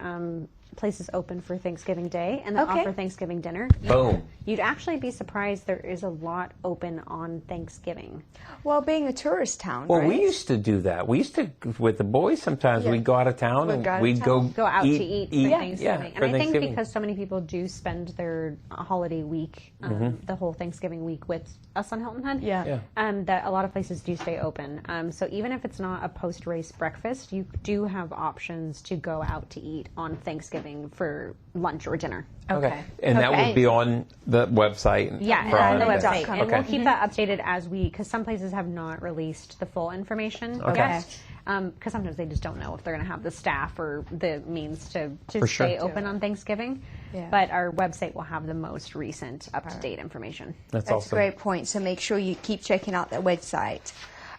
places open for Thanksgiving Day and then Okay. offer Thanksgiving dinner. Boom. You'd actually be surprised there is a lot open on Thanksgiving. Well, being a tourist town, Well, right? we used to do that. We used to, with the boys, sometimes Yeah. we'd go out of town We'd and go out of we'd town. Go out to eat for Thanksgiving. Yeah, and for I think Thanksgiving. because so many people do spend their holiday week, the whole Thanksgiving week with us on Hilton Head, Yeah. that a lot of places do stay open. So even if it's not a post-race breakfast, you do have options to go out to eat on Thanksgiving Thanksgiving for lunch or dinner. Okay. And that would be on the website? Yeah, on the website. And we'll keep Okay. that updated because some places have not released the full information yet. Because sometimes they just don't know if they're going to have the staff or the means to stay open on Thanksgiving. Yeah. But our website will have the most recent up-to-date information. That's awesome. A great point. So make sure you keep checking out that website.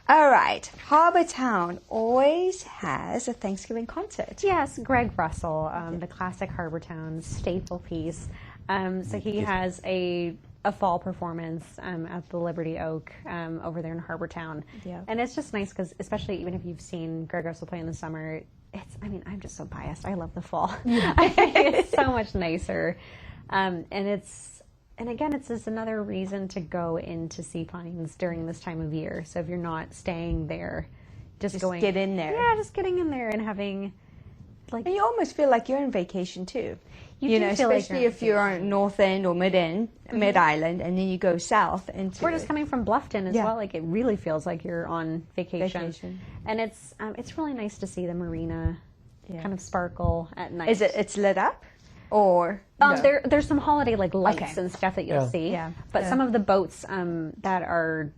All right. Harbour Town always has a Thanksgiving concert. Yes, Greg Russell, the classic Harbour Town staple piece. So he has a fall performance at the Liberty Oak over there in Harbour Town. Yeah. And it's just nice because, especially even if you've seen Greg Russell play in the summer, I'm just so biased. I love the fall. Yeah. It's so much nicer. And again, it's just another reason to go into Sea Pines during this time of year. So if you're not staying there, just going... get in there. Yeah, just getting in there and having... And you almost feel like you're on vacation too. You know, especially if you're on North End or Mid Island, and then you go south into. We're just coming from Bluffton as well. Like, it really feels like you're on vacation. And it's really nice to see the marina kind of sparkle at night. Is it's lit up, or there's some holiday lights and stuff that you'll see. Yeah. But some of the boats that are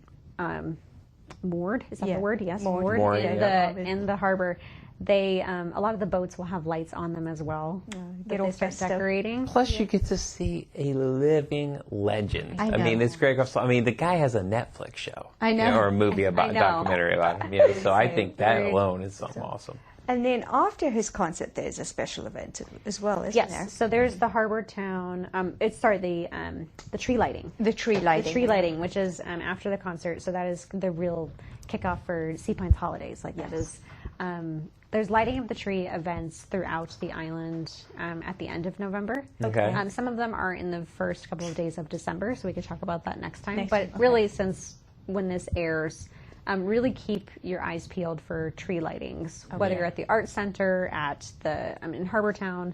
moored, is that the word? Yes, moored in the harbor. They a lot of the boats will have lights on them as well. Get all start decorating. Plus, you get to see a living legend. I mean, it's Greg Russell. I mean, the guy has a Netflix show. I know. Or a movie about a documentary about him. Yeah, so I think that alone is something awesome. And then after his concert, there's a special event as well, isn't there? Yes. So there's the Harbour Town. The tree lighting. The tree lighting. The tree lighting, which is after the concert. So that is the real kickoff for Sea Pines holidays. That is. There's lighting of the tree events throughout the island at the end of November. Okay. Some of them are in the first couple of days of December, so we could talk about that next time. Really, since when this airs, really keep your eyes peeled for tree lightings, whether you're at the Art Center, at the in Harbour Town,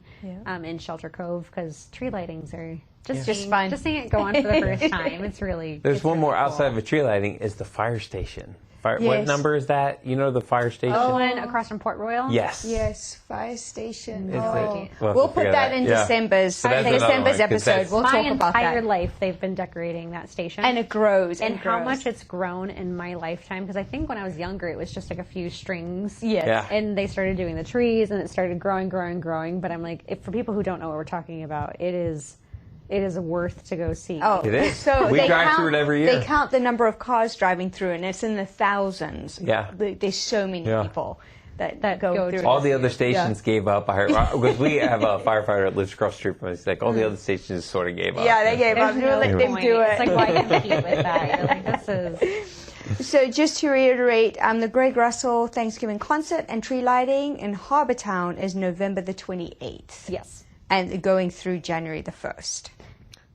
in Shelter Cove, because tree lightings are just fun. Just seeing it go on for the first time, it's really. There's one more outside of a tree lighting is the fire station. What number is that? You know, the fire station? The one across from Port Royal? Yes. Yes, fire station. We'll put that in December's episode. We'll talk about that. My entire life, they've been decorating that station. And it grows. And how much it's grown in my lifetime. Because I think when I was younger, it was just like a few strings. Yes. Yeah. And they started doing the trees, and it started growing. But I'm like, for people who don't know what we're talking about, it is worth to go see. Oh, it is. So we drive through it every year. They count the number of cars driving through, and it's in the thousands. Yeah. There's so many people that go through. All the other stations gave up. I heard, because we have a firefighter that lives across the street from us. Like, all the other stations sort of gave up. Yeah, they gave up. No let them do it. It's like, why compete with that? You're like, this is... So just to reiterate, the Greg Russell Thanksgiving concert and tree lighting in Harbour Town is November the 28th. Yes. And going through January the 1st.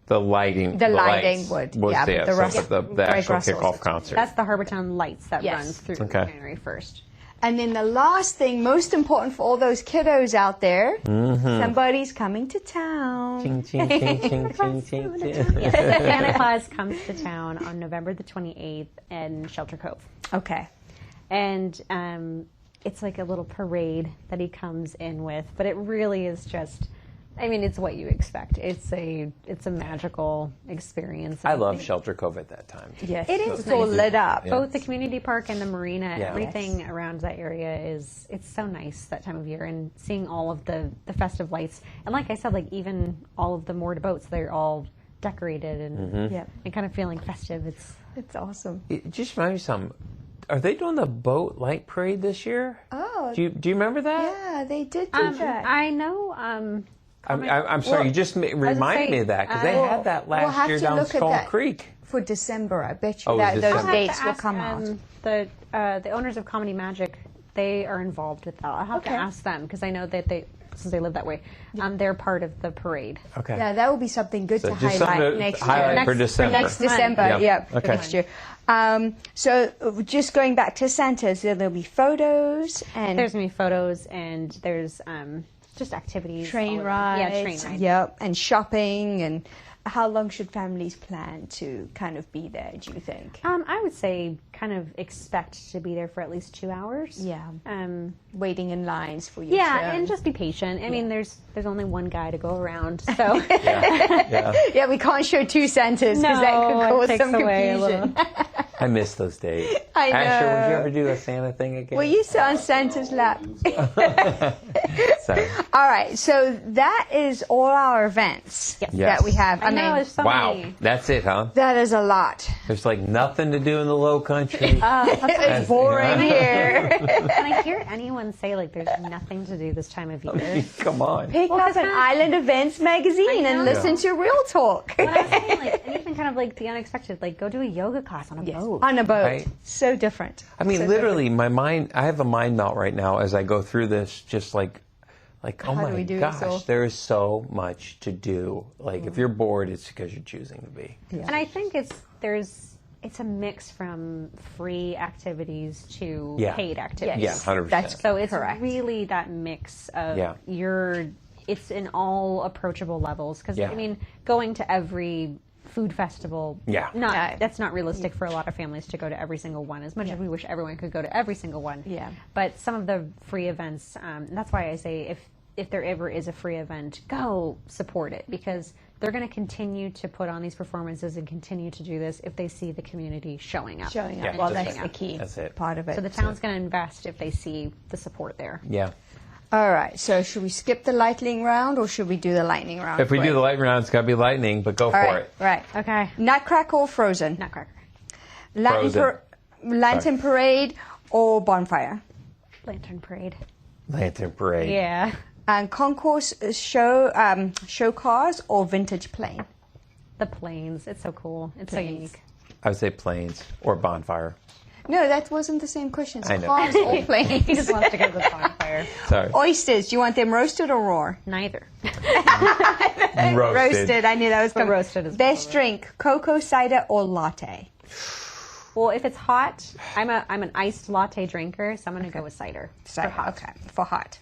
The lighting. The lighting was the actual kickoff concert. That's the Harbour Town lights that runs through January 1st. And then the last thing, most important for all those kiddos out there, somebody's coming to town. Ching, ching, ching, ching, ching, ching, ching. Yes, Santa Claus comes to town on November the 28th in Shelter Cove. Okay. And it's like a little parade that he comes in with, but it really is just... I mean, it's what you expect. It's a magical experience. I love Shelter Cove at that time. Yes, it is so lit up. Both the community park and the marina, everything around that area it's so nice that time of year, and seeing all of the festive lights. And like I said, like even all of the moored boats, they're all decorated and kind of feeling festive. It's awesome. It just reminds me of something. Are they doing the boat light parade this year? Oh, do you remember that? Yeah, they did do that. I know. I'm sorry, you just reminded me of that, because they had that last year down Skull Creek. For December, I bet you those dates will come out. The owners of Comedy Magic, they are involved with that. I'll have to ask them, because I know that since they live that way, they're part of the parade. Okay. Yeah, that will be something good to highlight next year. For December. Next December, for next year. So just going back to Santa's, there'll be photos and... There's going to be photos, and there's... just activities. Train rides. Yeah, train rides. Yep, and shopping, and How long should families plan to kind of be there, do you think? I would say kind of expect to be there for at least 2 hours. Yeah. Waiting in lines for your Yeah, turn. and just be patient. I mean, there's only one guy to go around, so Yeah, we can't show 2 Santas because that could cause takes some away a confusion. I miss those days. I know. Asher, would you ever do a Santa thing again? Well, you sit on Santa's lap. So, All right, so that is all our events that we have. I know, there's so wow, many. that's it, huh? That is a lot. There's like nothing to do in the Low Country. It's boring here. Can I hear anyone say like there's nothing to do this time of year? Come on. Pick up an Island Events magazine and listen to Real Talk. When I was saying like, and even kind of like the unexpected, like go do a yoga class on a boat. On a boat. Right. So different. I mean, literally, my mind, I have a mind melt right now as I go through this, just like oh How do my we do gosh, this all? there is so much to do. Like, if you're bored, it's because you're choosing to be. And I think it's a mix from free activities to paid activities. Yeah, 100%. That's So it's correct. really that mix of it's in all approachable levels. Because, I mean, going to every food festival, that's not realistic for a lot of families to go to every single one, as much as we wish everyone could go to every single one. Yeah. But some of the free events, that's why I say if there ever is a free event, go support it, because they're going to continue to put on these performances and continue to do this if they see the community showing up. Yeah, Well, just that's the key That's it. part of it. So the town's going to invest if they see the support there. Yeah. All right, so should we skip the lightning round or should we do the lightning round? If we do the lightning round, it's got to be lightning, but go for All it. right. Okay. Nutcracker or Frozen? Nutcracker. Lantern Parade or Bonfire? Lantern Parade. Lantern Parade. Yeah. And concourse show cars or vintage plane? The planes. It's so cool. It's so unique. I would say planes or bonfire. No, that wasn't the same question. I know. Cars or planes? He just wants to go to the bonfire. Sorry. Oysters, do you want them roasted or raw? Neither. Roasted. I knew that was But coming. roasted is Best better. drink, cocoa, cider, or latte? Well, if it's hot, I'm an iced latte drinker, so I'm going to go with cider. Cider. For hot. Okay, for hot.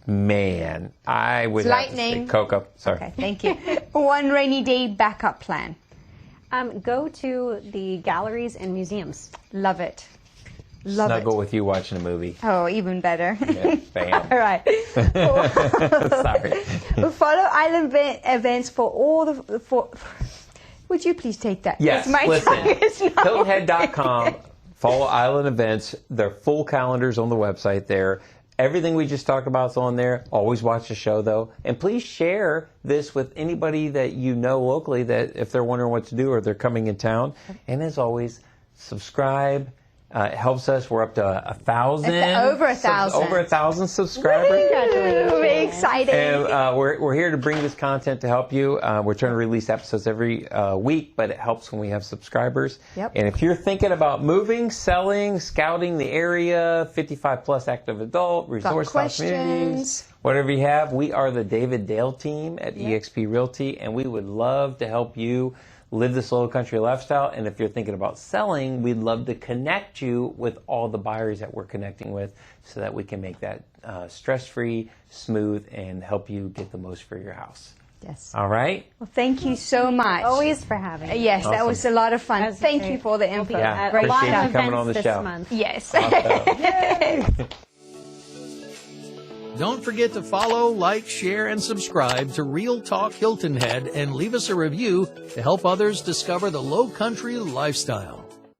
Man, I would have to Lightning. say Cocoa. Sorry. Okay, thank you. One rainy day backup plan. Go to the galleries and museums. Love it. Love Snuggle it. with you watching a movie. Oh, even better. Yeah, bam. All right. Sorry. Follow Island events for all the. Would you please take that? Yes, It's my listen. tongue is not- HiltonHead.com. Follow Island events. Their full calendars on the website there. Everything we just talked about is on there. Always watch the show, though. And please share this with anybody that you know locally that if they're wondering what to do or they're coming in town. And as always, subscribe. It helps us. We're up to 1,000. Over 1,000. Over 1,000 subscribers. Very exciting. And we're here to bring this content to help you. We're trying to release episodes every week, but it helps when we have subscribers. Yep. And if you're thinking about moving, selling, scouting the area, 55-plus active adult, resource-style communities, whatever you have, we are the David Dale team at eXp Realty, and we would love to help you live this low country lifestyle. And if you're thinking about selling, we'd love to connect you with all the buyers that we're connecting with so that we can make that stress-free, smooth, and help you get the most for your house. Yes. All right? Well, thank you so much. Always for having me. Yes, that Awesome. was a lot of fun. That was Thank great. you for the We'll info. be Yeah, at appreciate a lot you of coming on the events show. this month. Yes. Don't forget to follow, like, share, and subscribe to Real Talk Hilton Head and leave us a review to help others discover the low country lifestyle.